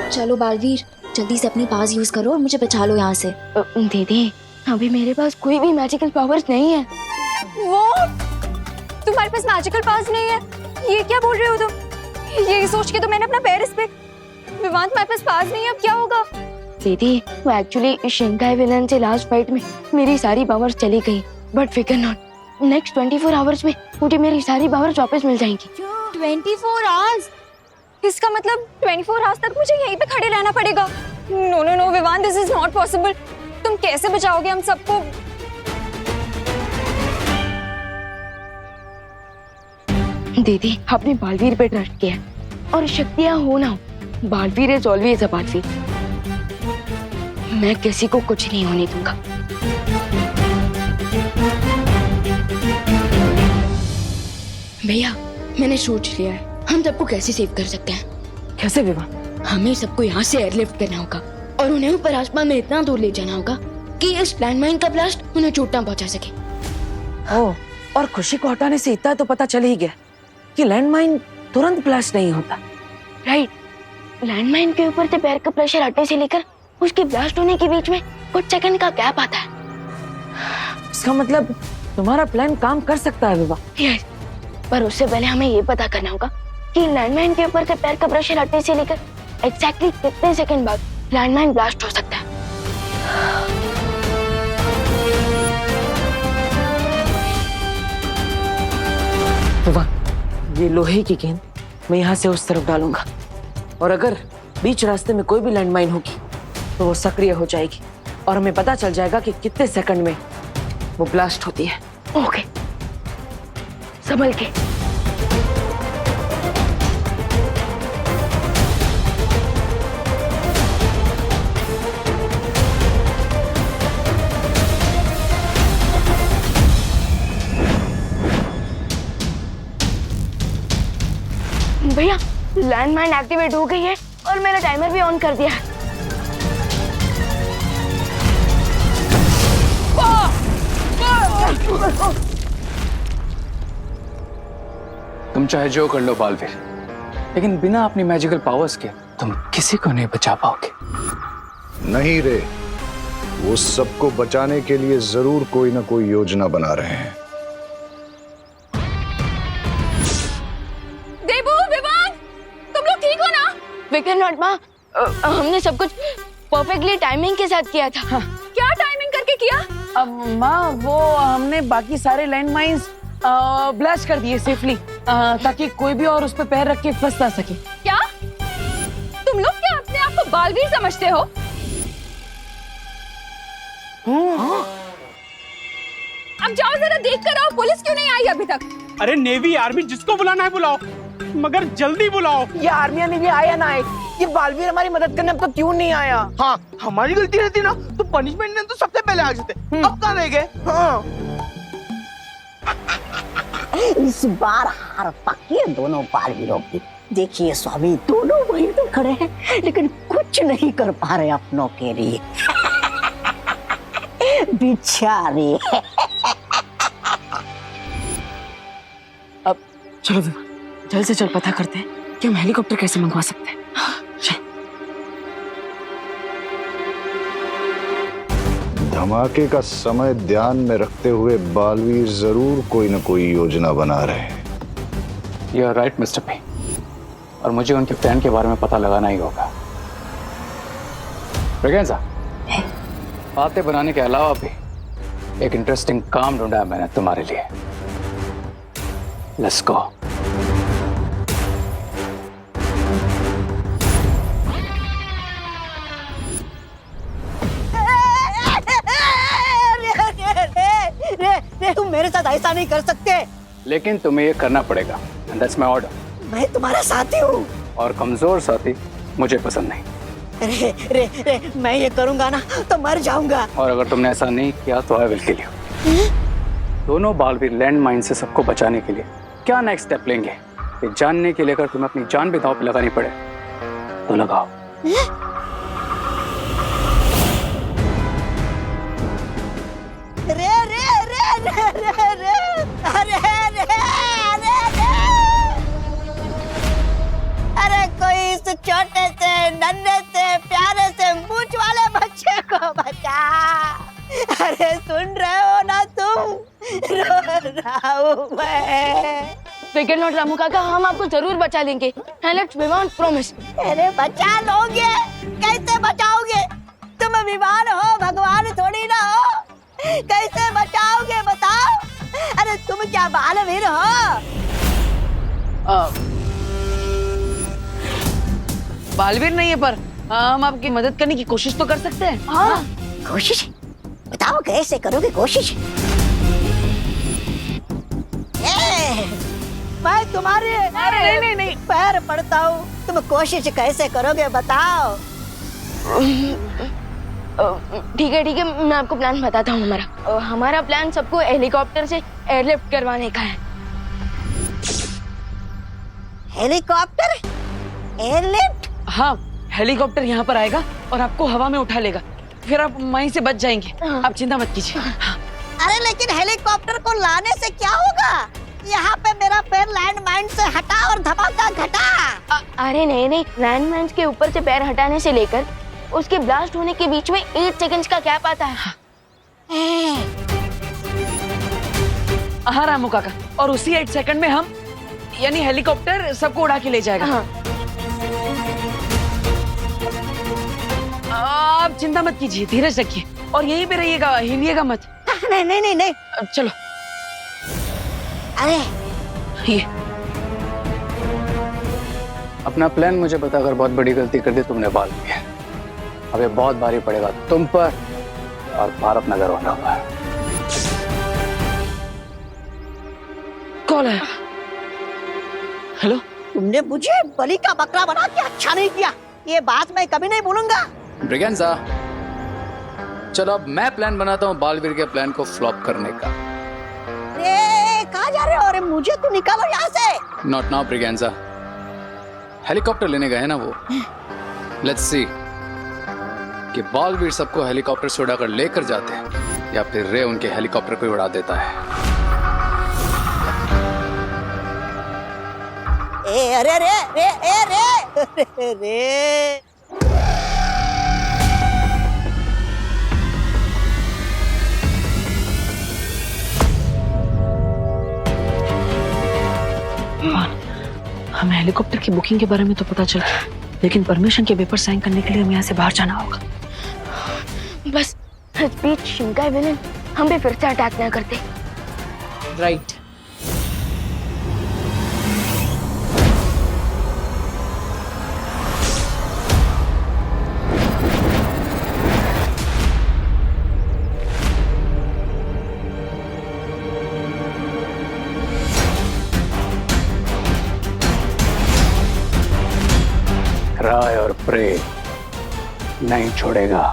चलो बालवीर, जल्दी से अपनी पास यूज करो और मुझे बचा लो यहाँ से। दीदी अभी मेरे पास कोई भी मैजिकल पावर्स नहीं है। वो तुम्हारे पास मैजिकल पावर्स नहीं है? ये क्या बोल रहे हो तुम? ये सोच के तो मैंने अपना पैर इस पे। विवान तुम्हारे पास पावर्स नहीं है, अब क्या होगा? दीदी वो एक्चुअली शिंकाई विलन से लास्ट फाइट में मेरी सारी पावर्स चली गई, बट फिकर नॉट, नेक्स्ट 24 आवर्स में मुझे मेरी सारी पावर्स वापस मिल जाएंगी। 24 आवर्स? इसका मतलब 24 आवर्स तक मुझे यहीं पे खड़े रहना पड़ेगा? No no no Vivan, this is not possible. तुम कैसे बचाओगे हम सबको? दीदी आपने बालवीर पे ट्रस्ट किया और शक्तियां हो ना हो, Baalveer is always a Baalveer. मैं किसी को कुछ नहीं होने दूंगा। भैया मैंने सोच लिया है, हम सबको कैसे सेव कर सकते हैं। कैसे विवान? हमें सबको यहाँ से एयरलिफ्ट करना होगा और उन्हें ऊपर आसमान में इतना दूर ले जाना होगा कि इस लैंडमाइन का ब्लास्ट उन्हें चोट ना पहुंचा सके। ओह, और खुशी को हटाने से इतना तो पता चल ही गया कि लैंडमाइन तुरंत ब्लास्ट नहीं होता। राइट, लैंडमाइन के ऊपर से पैर का प्रेशर हटने से लेकर उसके ब्लास्ट होने के बीच में कुछ सेकंड का गैप आता है। इसका मतलब तुम्हारा प्लान काम कर सकता है विवा। यस, पर उससे पहले हमें ये पता करना होगा कि लैंडमाइन के ऊपर से पैर का प्रेशर हटने से लेकर एग्जैक्टली कितने सेकंड बाद लैंडमाइन ब्लास्ट हो सकता है। विवा, ये लोहे की गेंद मैं यहाँ से उस तरफ डालूंगा और अगर बीच रास्ते में कोई भी लैंडमाइन होगी तो वो सक्रिय हो जाएगी और हमें पता चल जाएगा कि कितने सेकंड में वो ब्लास्ट होती है। ओके, संभल के। भैया लैंडमाइन एक्टिवेट हो गई है और मेरा टाइमर भी ऑन कर दिया। तुम चाहे जो कर लो बालवीर, लेकिन बिना अपनी मैजिकल पावर्स के तुम किसी को नहीं बचा पाओगे। नहीं रे, वो सबको बचाने के लिए जरूर कोई ना कोई योजना बना रहे हैं। देबू, विवान, तुम लोग ठीक हो ना? विक्टर नॉट माँ, हमने सब कुछ परफेक्टली टाइमिंग के साथ किया था। क्या टाइमिंग करके किया? अब माँ वो हमने बाकी सारे लैंड माइंस ब्लास्ट कर दिए सेफली, ताकि कोई भी और उस पर पैर रख के फंस ना सके। क्या तुम लोग क्या अपने आप को बालवीर समझते हो? अब जाओ जरा देख कर आओ, पुलिस क्यों नहीं आई अभी तक? अरे नेवी आर्मी जिसको बुलाना है बुलाओ, मगर जल्दी बुलाओ। ये आर्मी ने भी आया ना आए, ये बालवीर हमारी मदद करने अब तक क्यों नहीं आया? हाँ, हमारी गलती रहती ना तो पनिशमेंट ने तो सबसे पहले आ जाते। अब कहाँ रह गए? हाँ। इस बार हार पक्की है दोनों बालवीरों की। देखिए स्वामी, दोनों वहीं तो खड़े हैं लेकिन कुछ नहीं कर पा रहे अपनों के लिए। बेचारे। अब चलो जल्द से जल्द पता करते हैं कि हम हेलीकॉप्टर कैसे मंगवा सकते हैं। धमाके का समय ध्यान में रखते हुए बालवीर जरूर कोई ना कोई योजना बना रहे हैं। You are right mister P, और मुझे उनके प्लान के बारे में पता लगाना ही होगा। ब्रिगेंजा, बातें बनाने के अलावा भी एक इंटरेस्टिंग काम ढूंढा है मैंने तुम्हारे लिए। Let's go. तुम मेरे साथ ऐसा नहीं कर सकते। लेकिन तुम्हें ये करना पड़ेगा, एंड दैट्स माय ऑर्डर। मैं तुम्हारा साथी हूँ। और कमजोर साथी मुझे पसंद नहीं। रे, रे, रे, मैं ये करूंगा ना तो मर जाऊंगा। और अगर तुमने ऐसा नहीं किया तो आई विल किल यू। दोनों बालवीर लैंड माइन से सबको बचाने के लिए क्या नेक्स्ट स्टेप लेंगे, ये जानने के लिए अगर तुम्हें अपनी जान भी दांव पे लगानी पड़े तो लगाओ। रे रे रे रे रे रे अरे रे अरे रे अरे कोई इस छोटे से नन्हे से प्यारे से मूंछ वाले बच्चे को बचा। अरे सुन रहे हो ना तुम? रो रहा हूँ मैं। विक्टर नॉट रामू काका, हम आपको जरूर बचा लेंगे। Let's Vivan promise. अरे बचा लोगे? कैसे बचाओगे? तुम विमान हो, भगवान थोड़ी ना हो। कैसे बचाओगे बताओ? अरे तुम क्या बालवीर हो? बालवीर नहीं है, पर हम आपकी मदद करने की कोशिश तो कर सकते हैं। हाँ, कोशिश बताओ कैसे करोगे कोशिश? मैं तुम्हारे नहीं। पैर पड़ता हूँ, तुम कोशिश कैसे करोगे बताओ? ठीक है, मैं आपको प्लान बताता हूँ। हमारा प्लान सबको हेलीकॉप्टर से एयरलिफ्ट करवाने का है। Helicopter airlift? हाँ, हेलीकॉप्टर यहाँ पर आएगा और आपको हवा में उठा लेगा, फिर आप वहीं से बच जाएंगे। आप चिंता मत कीजिए। अरे लेकिन हेलीकॉप्टर को लाने से क्या होगा? यहाँ पे मेरा पैर लैंड माइन से हटा और धमाका घटा। अरे नहीं, लैंड माइंस के ऊपर से पैर हटाने से लेकर उसके ब्लास्ट होने के बीच में 8 सेकंड्स का गैप आता है। हाँ रामू काका, और उसी 8 सेकंड में हम यानी हेलीकॉप्टर सबको उड़ा के ले जाएगा। हाँ। आप चिंता मत कीजिए, धीरज रखिए और यहीं पे रहिएगा, हिलिएगा मत। नहीं। चलो। अरे ये अपना प्लान मुझे बताकर बहुत बड़ी गलती कर दी तुमने बाल में। अब ये बहुत भारी पड़ेगा तुम पर और भारत नगर होना पर। कौन है? हेलो, तुमने मुझे बलि का बकरा बना के अच्छा नहीं किया, ये बात मैं कभी नहीं भूलूंगा। ब्रिगेंजा, चलो अब मैं प्लान बनाता हूँ बालवीर के प्लान को फ्लॉप करने का। कहाँ जा रहे हो? अरे मुझे तो निकालो यहाँ से। नॉट नाउ ब्रिगेंजा, हेलीकॉप्टर लेने गए हैं ना वो, लेट्स सी कि बालवीर सबको हेलीकॉप्टर से उड़ाकर लेकर जाते हैं या फिर रे उनके हेलीकॉप्टर को उड़ा देता है। अरे रे रे ए रे रे हमें हेलीकॉप्टर की बुकिंग के बारे में तो पता चल गया, लेकिन परमिशन के पेपर साइन करने के लिए हमें यहाँ से बाहर जाना होगा। बस इस बीच शिंकाई विलेन हम भी फिर से अटैक ना करते। राइट। राय और प्रे नहीं छोड़ेगा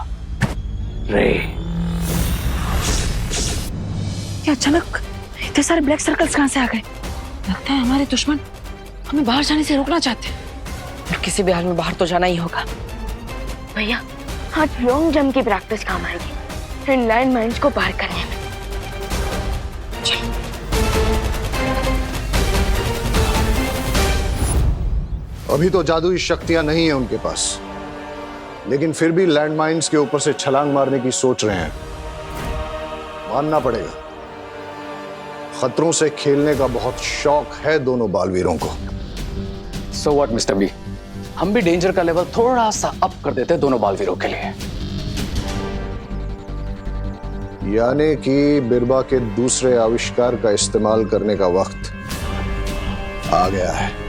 रे। क्या अचानक इतने सारे ब्लैक सर्कल्स कहां से आ गए? लगता है हमारे दुश्मन हमें बाहर जाने से रोकना चाहते हैं, और किसी भी हाल में बाहर तो जाना ही होगा। भैया आज लॉन्ग जंप की प्रैक्टिस काम आएगी इन लैंड माइन्स को पार करने में। अभी तो जादुई शक्तियां नहीं है उनके पास, लेकिन फिर भी लैंड माइन्स के ऊपर से छलांग मारने की सोच रहे हैं। मानना पड़ेगा, खतरों से खेलने का बहुत शौक है दोनों बालवीरों को। सो व्हाट मिस्टर बी, हम भी डेंजर का लेवल थोड़ा सा अप कर देते हैं दोनों बालवीरों के लिए। यानी कि बिरबा के दूसरे आविष्कार का इस्तेमाल करने का वक्त आ गया है।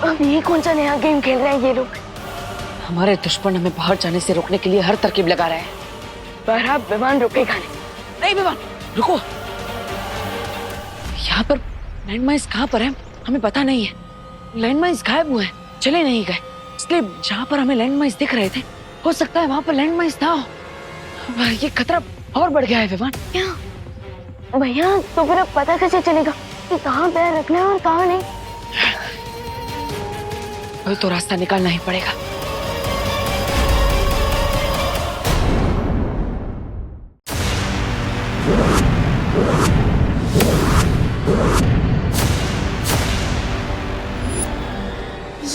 अब ये कौन सा नया गेम खेल रहे हैं ये लोग? हमारे दुश्मन हमें बाहर जाने से रोकने के लिए हर तरकीब लगा रहे हैं, पर अब विमान रुकेगा नहीं। नहीं विमान रुको, यहाँ पर लैंड माइन्स कहाँ पर है हमें पता नहीं है। लैंड माइन्स गायब हुए हैं, चले नहीं गए, इसलिए जहाँ पर हमें लैंड माइन्स दिख रहे थे हो सकता है वहाँ पर लैंड माइन्स ना हो। ये खतरा और बढ़ गया है विमान। क्या भैया, तो फिर अब पता कैसे चलेगा कि कहाँ पैर रखना है और कहाँ नहीं? तो रास्ता निकालना ही पड़ेगा।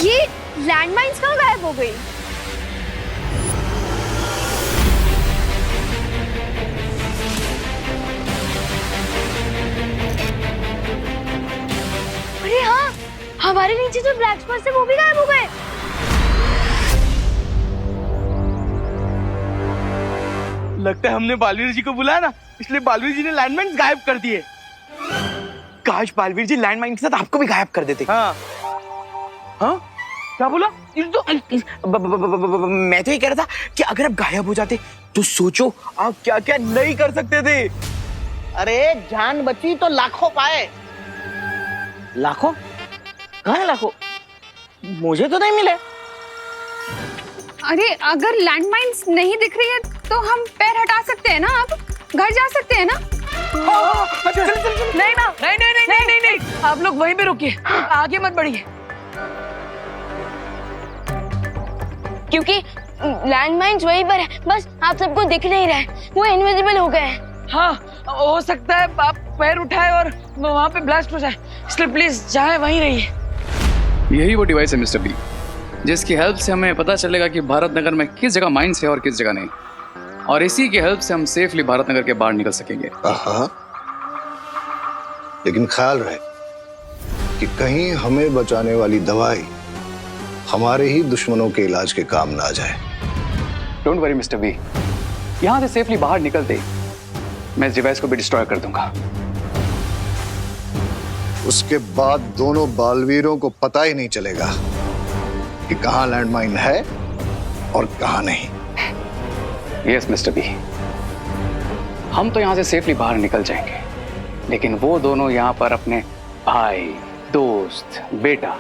ये लैंडमाइंस कहाँ गायब हो गई? अरे हाँ, हमारे नीचे जो ब्लैक स्पॉट्स है वो भी गायब हो गए। लगता है हमने बालवीर जी को बुलाया ना, इसलिए बालवीर जी ने लैंडमाइन्स गायब कर दिए। काश बालवीर जी लैंडमाइन के साथ आपको भी गायब कर देते। हाँ हाँ, क्या बोला? ये तो मैं तो ये कह रहा था कि अगर आप गायब हो जाते तो सोचो आप क्या क्या नहीं कर सकते थे। अरे जान बची तो लाखों पाए। लाखों? कहाँ है लाखों? मुझे तो नहीं मिले। अरे अगर लैंडमाइंस नहीं दिख रही है तो हम पैर हटा सकते हैं ना, आप घर जा सकते हैं ना। नहीं ना, नहीं नहीं नहीं नहीं नहीं नहीं, आप लोग वहीं पे रुकिए, आगे मत बढ़िए। क्योंकि लैंडमाइन्स वहीं पर है, बस आप सबको दिख नहीं रहा है, वो इनविजिबल हो गए हैं। हाँ हो सकता है आप पैर उठाए और वहाँ पे ब्लास्ट हो जाए, इसलिए प्लीज जहाँ वहीं रहिए। यही वो डिवाइस है मिस्टर बी, जिसकी हेल्प से हमें पता चलेगा कि भारत नगर में किस जगह माइंस है और किस जगह नहीं, और इसी की हेल्प से हम सेफली भारत नगर के बाहर निकल सकेंगे। लेकिन ख्याल रहे कि कहीं हमें बचाने वाली दवाई हमारे ही दुश्मनों के इलाज के काम ना आ जाए। डोंट वरी मिस्टर बी, यहाँ से सेफली बाहर निकलते मैं इस डिवाइस को भी डिस्ट्रॉय कर दूंगा। उसके बाद दोनों बालवीरों को पता ही नहीं चलेगा कि कहाँ लैंडमाइन है और कहाँ नहीं। यस मिस्टर बी, हम तो यहाँ से सेफली बाहर निकल जाएंगे, लेकिन वो दोनों यहाँ पर अपने भाई दोस्त, बेटा,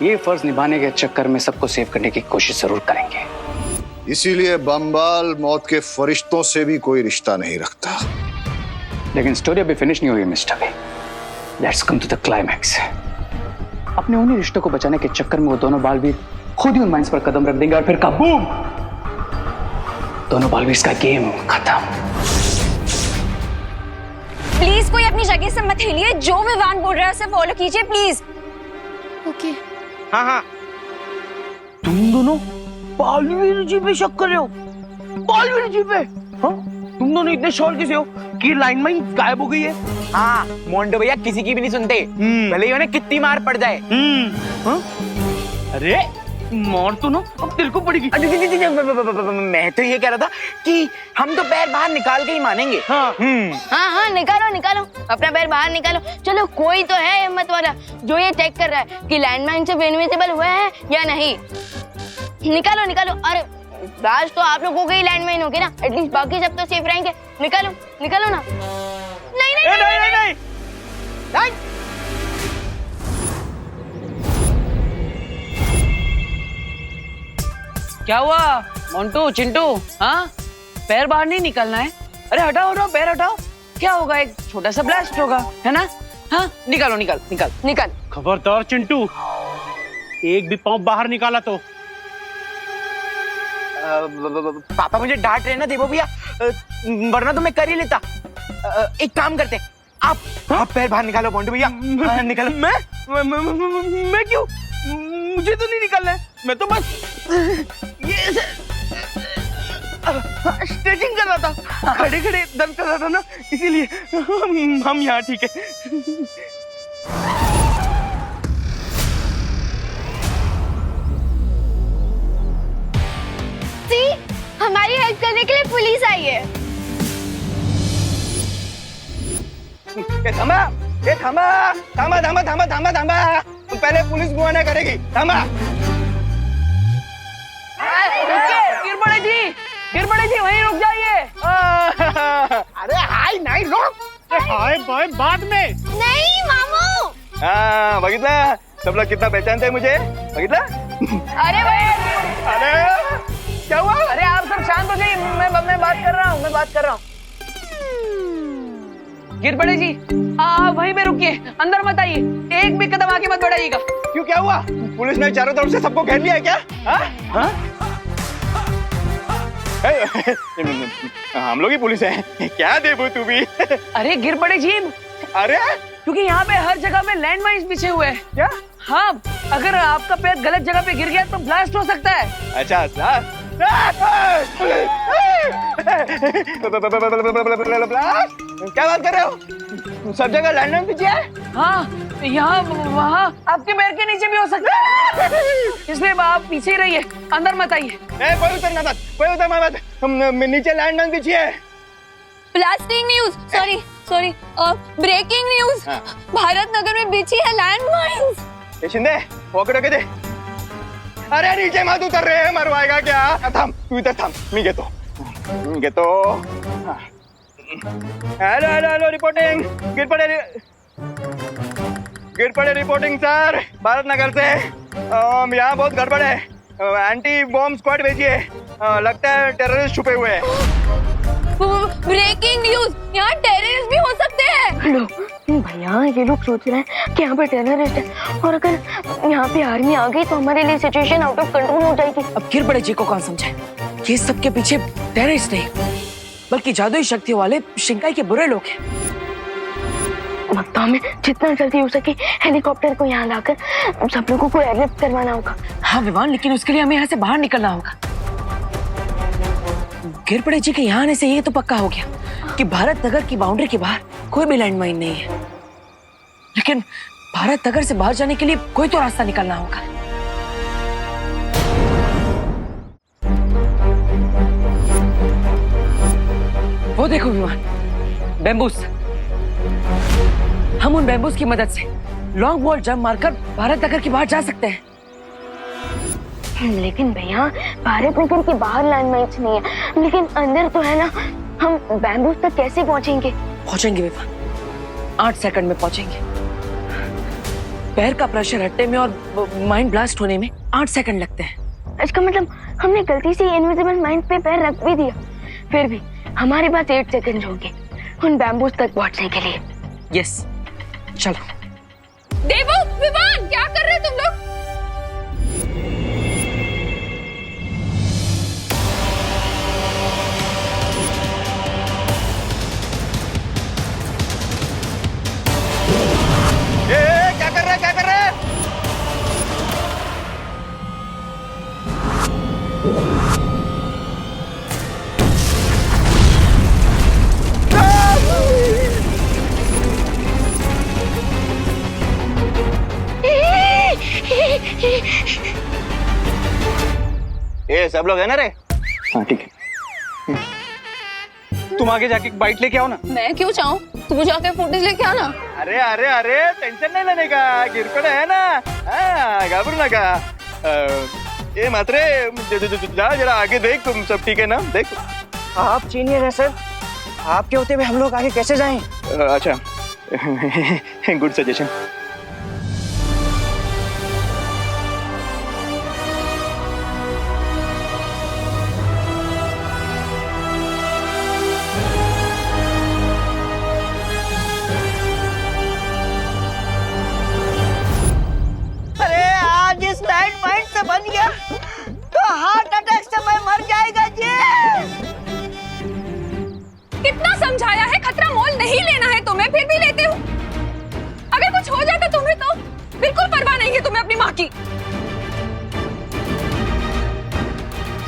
ये फर्ज निभाने के चक्कर में सबको सेव करने की कोशिश जरूर करेंगे। इसीलिए बम्बाल मौत के फरिश्तों से भी कोई रिश्ता नहीं रखता। लेकिन स्टोरी अभी फिनिश नहीं हुई mister B. Let's come to the climax. अपने उन्हीं रिश्तों को बचाने के चक्कर में वो दोनों बालवीर खुद ही उन माइंस पर कदम रख देंगे और फिर काबूम, दोनों बालवीर का गेम खत्म। प्लीज कोई अपनी जगह से मत हिलिए, जो विवान बोल रहा है उसे फॉलो कीजिए प्लीज। ओके। हाँ हाँ, तुम दोनों बालवीर जी पे शक कर रहे हो? बालवीर जी पे? हाँ? तुम दोनों इतने श्योर कैसे हो कि लाइन माइन गायब हो गई है? हाँ, मोंडो भैया किसी की भी नहीं सुनते, भले ही उन्हें कितनी मार पड़ जाए। हाँ? अरे मार तो ना अब दिल को पड़ेगी। मैं तो ये कह रहा था कि हम तो पैर बाहर निकाल के ही मानेंगे। हाँ। हाँ, निकालो निकालो, अपना पैर बाहर निकालो। चलो कोई तो है हिम्मत वाला जो ये चेक कर रहा है कि लैंडमाइन से इनविजिबल हुआ है या नहीं। निकालो निकालो। अरे ब्लास्ट तो आप लोगों के ही लैंडमाइन होगी ना, एटलीस्ट बाकी सब तो सेफ रहेंगे। निकालो निकालो ना। नहीं नहीं नहीं नहीं, नहीं, नहीं। क्या हुआ मोंटू, चिंटू? हाँ, पैर बाहर नहीं निकलना है? अरे हटाओ हटाओ, पैर हटाओ। क्या होगा, एक छोटा सा ब्लास्ट होगा, है ना? हाँ, निकालो निकाल निकाल निकाल। खबरदार चिंटू, एक भी पाँव बाहर निकाला तो। पापा मुझे डांट रहे ना देवो भैया, वरना तो मैं कर ही लेता। एक काम करते, आप पैर बाहर निकालो मोंटू भैया। निकालो। मैं क्यों? मुझे तो नहीं निकालना है, मैं तो बस ये स्ट्रेचिंग कर रहा था, खड़े खड़े दर्द कर रहा था ना, इसीलिए हम यहाँ ठीक है। सी, हमारी हेल्प करने के लिए पुलिस आई है। थामा, ये थामा थामा थामा थामा थामा थामा, पहले पुलिस बुआना करेगी। थामा। गिरबड़े जी वहीं रुक जाइए। अरे हाय नहीं रुक, हाय बाय बाद में। नहीं मामू। हाँ बगितला, सब लोग कितना पहचानते हैं मुझे, बगितला? अरे भाई, अरे क्या हुआ? अरे आप सब शांत हो जाइए, मैं बात कर रहा हूँ। गिरबड़े जी आप वहीं पे रुकिए, अंदर मत आइए, एक भी कदम आगे मत बढ़ाइएगा। क्यों, क्या हुआ? पुलिस ने चारों तरफ से सबको घेर लिया है क्या? हाँ? हम लोग ही पुलिस है क्या देबू तू भी? अरे गिरबड़े जी, अरे क्योंकि यहाँ पे हर जगह में लैंड माइन्स बिछे हुए हैं। क्या? हाँ, अगर आपका पैर गलत जगह पे गिर गया तो ब्लास्ट हो सकता है। अच्छा क्या बात कर रहे हो? सब जगह लैंडमाइन बिछे है? हाँ, यहाँ वहाँ आपके पैर के नीचे भी हो सकता है, इसलिए आप पीछे ही रहिए, अंदर मत आइए। कोई उतरना मत, कोई उतरना मत, नीचे लैंडमाइन बिछी है। Blasting news, sorry, breaking news, Bharat Nagar में बिछी है लैंडमाइंस। ये शिंदे, पॉकेट दे। अरे नीचे मत उतर रहे हैं, मरवाएगा क्या? थाम, तू इधर थाम, मी घेतो। Hello reporting, Girpade reporting sir, Bharat Nagar से। यहाँ बहुत गड़बड़ है, एंटी बॉम्ब स्क्वाड भेजिए, लगता है टेररिस्ट छुपे हुए हैं। ब्रेकिंग न्यूज, यहाँ टेररिस्ट भी हो सकते हैं। लो भैया, ये लोग सोच रहे हैं कि यहाँ पे टेररिस्ट है, और अगर यहाँ पे आर्मी आ गई तो हमारे लिए सिचुएशन आउट ऑफ कंट्रोल हो जाएगी। अब गिरबड़े जी को कौन समझाए, ये सबके पीछे टेररिस्ट नहीं बल्कि जादुई शक्तियों वाले शिंकाई के बुरे लोग हैं। अब तो हमें जितना जल्दी हो सके हेलीकॉप्टर को यहाँ लाकर सब लोगों को एयरलिफ्ट करवाना होगा। हाँ विवान, लेकिन उसके लिए हमें यहाँ से बाहर निकलना होगा। गिरपड़े जी के यहाँ आने से ये तो पक्का हो गया कि भारत नगर की बाउंड्री के बाहर कोई भी लैंडमाइन नहीं है, लेकिन भारत नगर से बाहर जाने के लिए कोई तो रास्ता निकालना होगा। वो देखो विमान, बैम्बूस। हम उन बैम्बूस की मदद से लॉन्ग वॉल जंप मारकर भारत नगर के बाहर जा सकते हैं। लेकिन भैया, भारत नगर के बाहर लैंडमाइंस नहीं है, लेकिन अंदर तो है ना। हम बैम्बूस तक कैसे पहुंचेंगे? पहुंचेंगे विवान, 8 सेकंड में पहुंचेंगे। पैर का प्रेशर हटने में और माइंड ब्लास्ट होने में 8 सेकंड लगते हैं। इसका मतलब हमने गलती से इनविजिबल माइंड पे पैर रख भी दिया, फिर भी हमारे पास 8 सेकंड होंगे उन बैम्बूज तक पहुंचने के लिए। यस, चलो। देवो, विवान, क्या कर रहे हो तुम लोग? क्या कर रहा है, क्या कर रहा है? ये सब लोग है ना रे? हाँ ठीक है। तुम आगे जाके बाइट लेके आओ ना। मैं क्यों चाहूँ? तू जाके फुटेज लेके आना। अरे अरे अरे टेंशन नहीं लेने का, गिरपड़ है ना, घबरू ना का। ये मात्रे जा जरा आगे देख, तुम सब ठीक है ना? देख, आप सीनियर है सर, आपके होते हुए हम लोग आगे कैसे जाएं? अच्छा गुड सजेशन। अरे आज इस लैंड माइंड से बन गया तो हार्ट अटैक से मैं मर जाएगा जी। कितना समझाया है, खतरा मोल नहीं लेना है तुम्हें, फिर भी लेते हो। अगर कुछ हो जाता तुम्हें तो बिल्कुल परवाह नहीं है तुम्हें अपनी माँ की।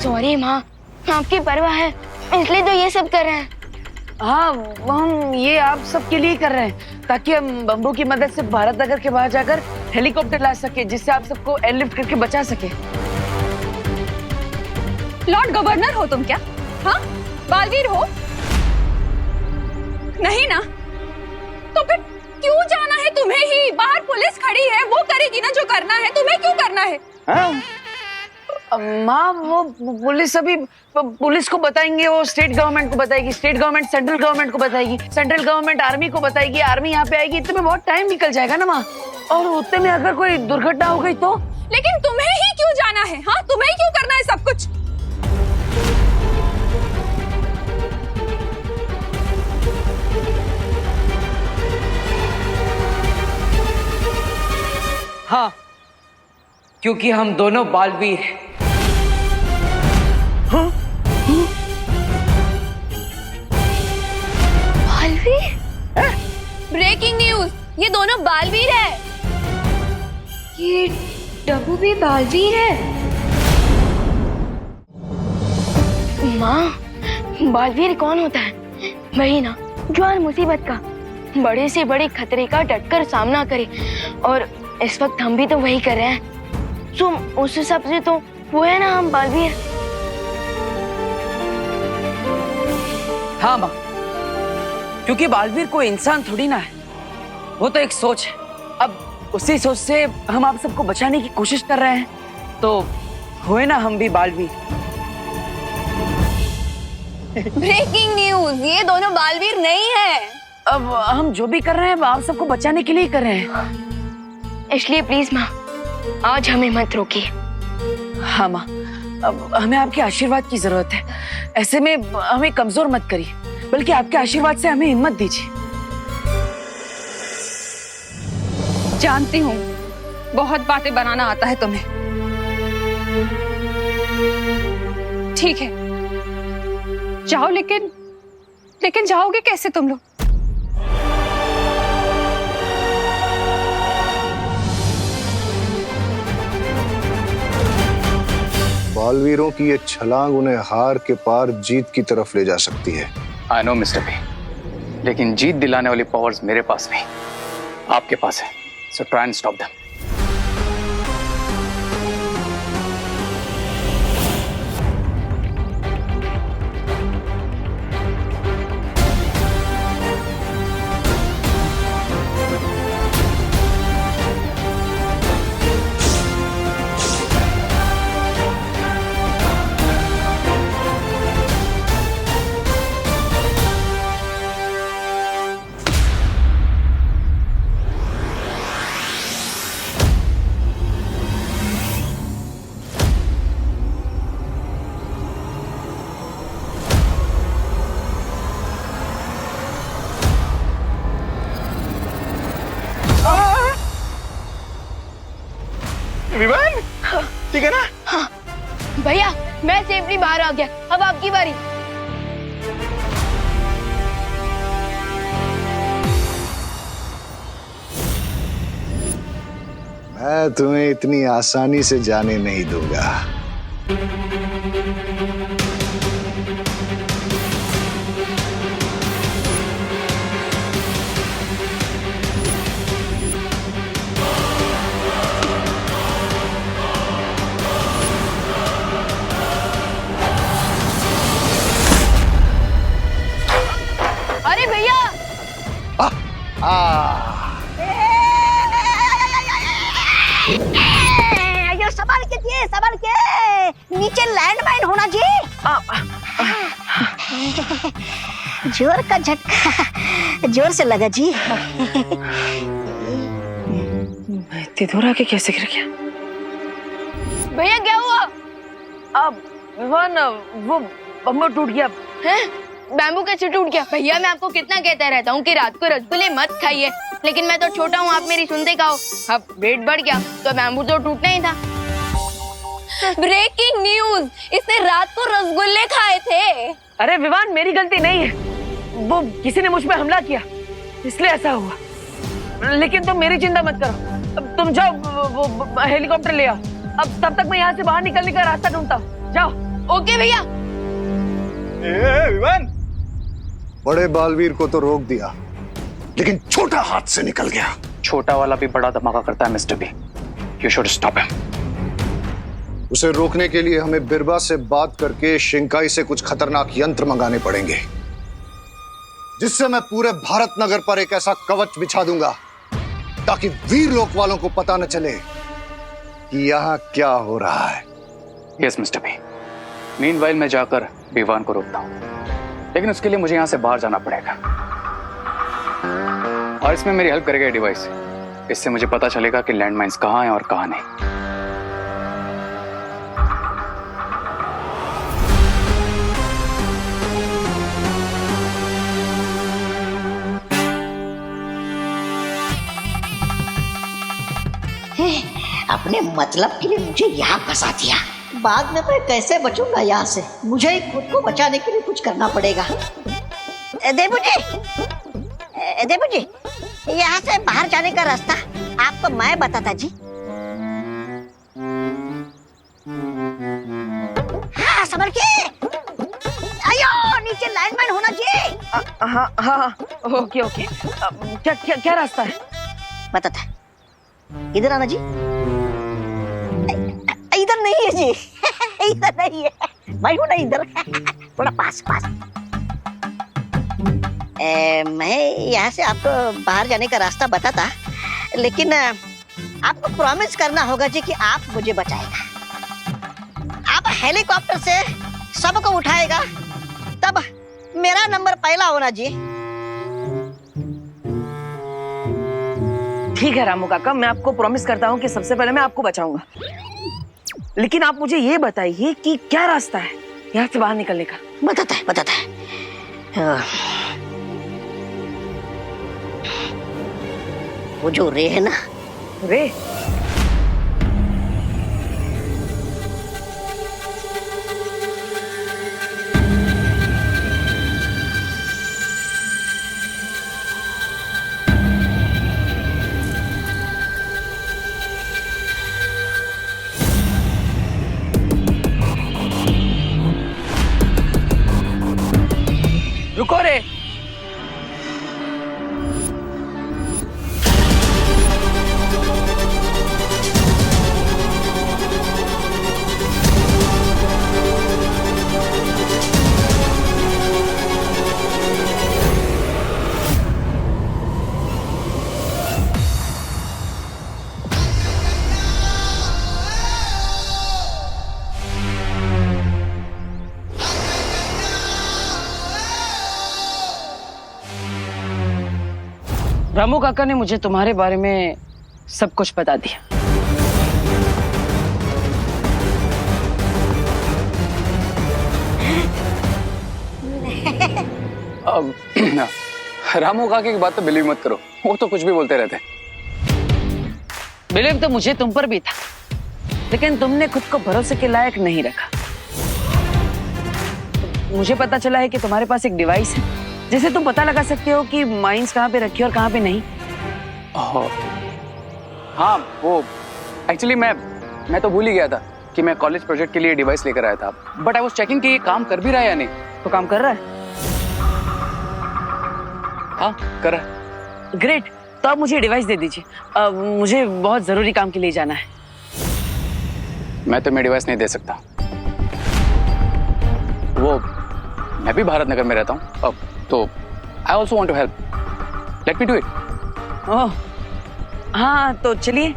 सॉरी माँ, आपकी परवाह है इसलिए तो ये सब कर रहे हैं। हाँ, हम ये आप सबके लिए कर रहे हैं ताकि हम बम्बू की मदद से भारत नगर के बाहर जाकर हेलीकॉप्टर ला सके, जिससे आप सबको एयरलिफ्ट करके बचा सके। लॉर्ड गवर्नर हो तुम क्या? हाँ, बालवीर हो? नहीं ना? तो फिर क्यों जाना है तुम्हें ही? बाहर पुलिस खड़ी है, वो करेगी ना जो करना है, तुम्हें क्यों करना है? माँ, वो पुलिस अभी पुलिस को बताएंगे, वो स्टेट गवर्नमेंट को बताएगी, स्टेट गवर्नमेंट सेंट्रल गवर्नमेंट को बताएगी, सेंट्रल गवर्नमेंट आर्मी को बताएगी, आर्मी यहाँ पे आएगी। इतने में बहुत टाइम निकल जाएगा ना माँ, और उतने में अगर कोई दुर्घटना हो गई तो? लेकिन तुम्हें ही क्यों जाना है? हाँ, तुम्हें ही क्यों करना है सब कुछ? हाँ, क्योंकि हम दोनों बालवीर हैं। बालवीर? ब्रेकिंग न्यूज, ये दोनों बालवीर है। ये डब्बू भी बालवीर है? माँ, बालवीर कौन होता है? वही ना जो हर मुसीबत का, बड़े से बड़े खतरे का डटकर सामना करे, और इस वक्त हम भी तो वही कर रहे हैं। तो उस हिसाब से तो वो है ना हम बालवीर। हाँ माँ, क्योंकि बालवीर कोई इंसान थोड़ी ना है, वो तो एक सोच है। अब उसी सोच से हम आप सबको बचाने की कोशिश कर रहे हैं, तो हुए ना हम भी बालवीर। ब्रेकिंग न्यूज, ये दोनों बालवीर नहीं है। अब हम जो भी कर रहे हैं वो आप सबको बचाने के लिए कर रहे हैं, इसलिए प्लीज माँ, आज हमें मत रोकिए। हाँ माँ, अब हमें आपके आशीर्वाद की जरूरत है। ऐसे में हमें कमजोर मत करिए, बल्कि आपके आशीर्वाद से हमें हिम्मत दीजिए। जानती हूँ बहुत बातें बनाना आता है तुम्हें। ठीक है, जाओ, लेकिन जाओगे कैसे तुम लोग? बालवीरों की ये छलांग उन्हें हार के पार जीत की तरफ ले जा सकती है। आई नो मिस्टर बी, लेकिन जीत दिलाने वाली पावर्स मेरे पास नहीं, आपके पास है। So try and stop them. Vivan ठीक है ना? भैया मैं सेफली बाहर आ गया, अब आपकी बारी। मैं तुम्हें इतनी आसानी से जाने नहीं दूंगा। अरे भैया ये संभाल के दिए, संभाल के, नीचे लैंडमाइन होना जी। जोर का झटका जोर से लगा जी। इतनी दूर आके कैसे गिर गया? भैया क्या हुआ? अब विवान वो बम्बू टूट गया। हैं? बैम्बू कैसे टूट गया? भैया मैं आपको कितना कहता रहता हूँ कि रात को रसगुल्ले मत खाइए, लेकिन मैं तो छोटा हूँ, आप मेरी सुनते खाओ। अब वेट बढ़ गया तो बैम्बू तो टूटना ही था। ब्रेकिंग न्यूज, इसने रात को रसगुल्ले खाए थे। अरे विवान मेरी गलती नहीं है, वो किसी ने मुझ पे हमला किया इसलिए ऐसा हुआ। लेकिन तुम मेरी चिंता मत करो, अब तुम जाओ वो हेलीकॉप्टर ले आओ। अब तब तक मैं यहाँ से बाहर निकलने का रास्ता ढूंढता हूँ। जाओ। ओके भैया। विवान बड़े बालवीर को तो रोक दिया, लेकिन छोटा हाथ से निकल गया। छोटा वाला भी बड़ा धमाका करता है mister B. You should stop him. उसे रोकने के लिए हमें बिरबा से बात करके शिंकाई से कुछ खतरनाक यंत्र मंगाने पड़ेंगे, जिससे मैं पूरे भारत नगर पर एक ऐसा कवच बिछा दूंगा ताकि वीर लोक वालों को पता न चले कि यहाँ क्या हो रहा है। Yes mister B. मीनवाइल मैं जाकर विवान को रोकता हूँ, लेकिन उसके लिए मुझे यहाँ से बाहर जाना पड़ेगा। और इसमें मेरी हेल्प करेगा ये डिवाइस। इससे मुझे पता चलेगा कि लैंडमाइंस कहाँ हैं और कहाँ नहीं। अपने मतलब के लिए मुझे यहाँ फंसा दिया, बाद में मैं कैसे बचूंगा यहाँ से? मुझे ही खुद को बचाने के लिए कुछ करना पड़ेगा। देबू जी, यहाँ से बाहर जाने का रास्ता आपको मैं बताता जी। हाँ संभल के, आयो नीचे लाइनमैन होना जी। हाँ हाँ ओके ओके। क्या क्या क्या रास्ता है? बताता है, इधर आना जी। इधर नहीं है जी, इधर नहीं है, मैं हूं ना इधर, थोड़ा पास पास। मैं यहाँ से आपको बाहर जाने का रास्ता बताता, लेकिन आपको प्रॉमिस करना होगा जी कि आप मुझे बचाएगा। आप हेलीकॉप्टर से सबको उठाएगा, तब मेरा नंबर पहला होना जी। ठीक है रामू काका, मैं आपको प्रॉमिस करता हूँ कि सबसे पहले मैं आपको बचाऊंगा, लेकिन आप मुझे ये बताइए कि क्या रास्ता है यहाँ से बाहर निकलने का? बताता है। वो जो रे है ना, रे? रुको रे। रामू काका ने मुझे तुम्हारे बारे में सब कुछ बता दिया। रामू काका की बात तो बिलीव मत करो, वो तो कुछ भी बोलते रहते। बिलीव तो मुझे तुम पर भी था, लेकिन तुमने खुद को भरोसे के लायक नहीं रखा। मुझे पता चला है कि तुम्हारे पास एक डिवाइस है जिससे तुम पता लगा सकते हो कि माइंस कहाँ पे रखी और कहाँ पे नहीं। हाँ, वो एक्चुअली मैं तो भूल ही गया था कि मैं कॉलेज प्रोजेक्ट के लिए डिवाइस लेकर आया था, बट आई वाज चेकिंग कि ये काम कर भी रहा है या नहीं। तो काम कर रहा है? हाँ, कर रहा है। ग्रेट, तो आप मुझे डिवाइस दे दीजिए। मुझे बहुत जरूरी काम के लिए जाना है। मैं तुम्हें डिवाइस नहीं दे सकता। वो मैं भी भारत नगर में रहता हूँ, तो I also want to help. Let me do it. Oh हाँ, तो चलिए।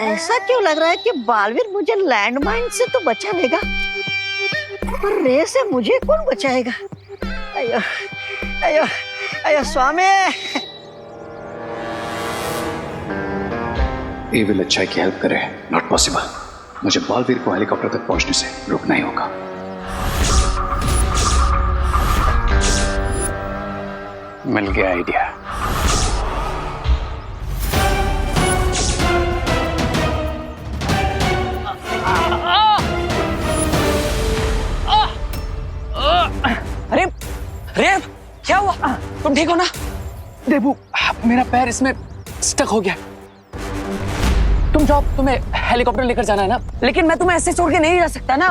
ऐसा क्यों लग रहा है कि बालवीर मुझे लैंडमाइन से तो बचा लेगा, पर रे से मुझे कौन बचाएगा? अयो अयो अयो स्वामी। ये विल अच्छाई की हेल्प करे, नॉट पॉसिबल। मुझे बालवीर को हेलीकॉप्टर तक पहुंचने से रुकना ही होगा। मिल गया आइडिया। अरे रेव, क्या हुआ? तुम ठीक हो ना? देबू, मेरा पैर इसमें स्टक हो गया। तुम जाओ, तुम्हें हेलीकॉप्टर लेकर जाना है ना। लेकिन मैं तुम्हें ऐसे छोड़ के नहीं जा सकता ना।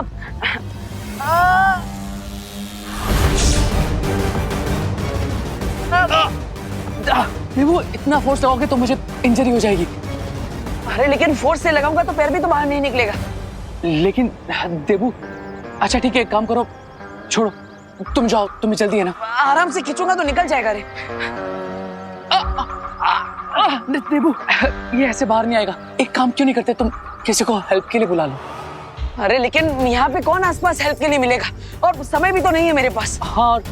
देबू, इतना फोर्स लगाओगे तो मुझे इंजरी हो जाएगी। अरे लेकिन फोर्स से लगाऊंगा तो पैर भी तो बाहर नहीं निकलेगा। लेकिन देबू, अच्छा ठीक है, एक काम करो, छोड़ो, तुम जाओ, तुम्हें जल्दी है ना। आराम से खींचूंगा तो निकल जाएगा। रे देबू, ये ऐसे बाहर नहीं आएगा। एक काम क्यों नहीं करते, तुम किसी को हेल्प के लिए बुला लो। अरे लेकिन यहाँ पे कौन आसपास हेल्प के लिए मिलेगा, और समय भी तो नहीं है मेरे पास। हाँ, और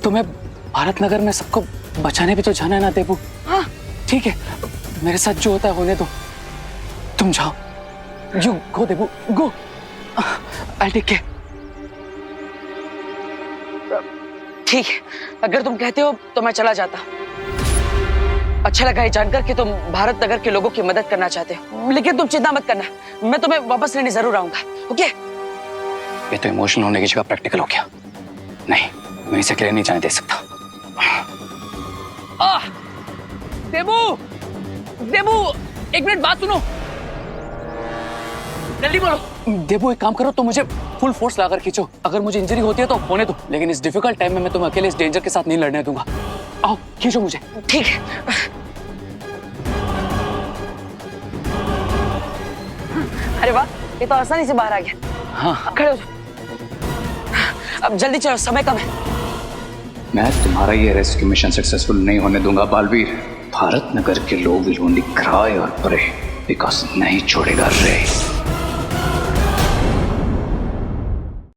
तुम्हें भारत नगर में सबको बचाने भी तो जाना है ना देबू। हाँ ठीक है, मेरे साथ जो होता है होने दो, तुम जाओ। You go Debu, go. I take care. ठीक है, अगर तुम कहते हो तो मैं चला जाता। अच्छा लगा ये जानकर कि तुम भारत नगर के लोगों की मदद करना चाहते हो, लेकिन तुम चिंता मत करना, मैं तुम्हें वापस लेने जरूर आऊंगा। ओके? ये तो इमोशनल होने की जगह प्रैक्टिकल हो गया। नहीं, मैं इसे अकेले नहीं जाने दे सकता। देबू, देबू, एक मिनट बात सुनो, जल्दी बोलो। देबू, एक काम करो, तो मुझे फुल फोर्स लाकर खींचो। अगर मुझे इंजरी होती है तो होने दो, लेकिन इस डिफिकल्ट टाइम में मैं तुम्हें अकेले इस डेंजर के साथ नहीं लड़ने दूंगा। आओ, खींचो मुझे। ठीक है। अरे वाह, ये तो आसानी से बाहर आ गया। हाँ, खड़े हो जाओ। अब जल्दी चलो, समय कम है। मैं तुम्हारा ये रेस्क्यू मिशन सक्सेसफुल नहीं होने दूंगा बालवीर। भारत नगर के लोग विल ओनली क्राई और प्रे बिकॉज नहीं छोड़ेगा रे।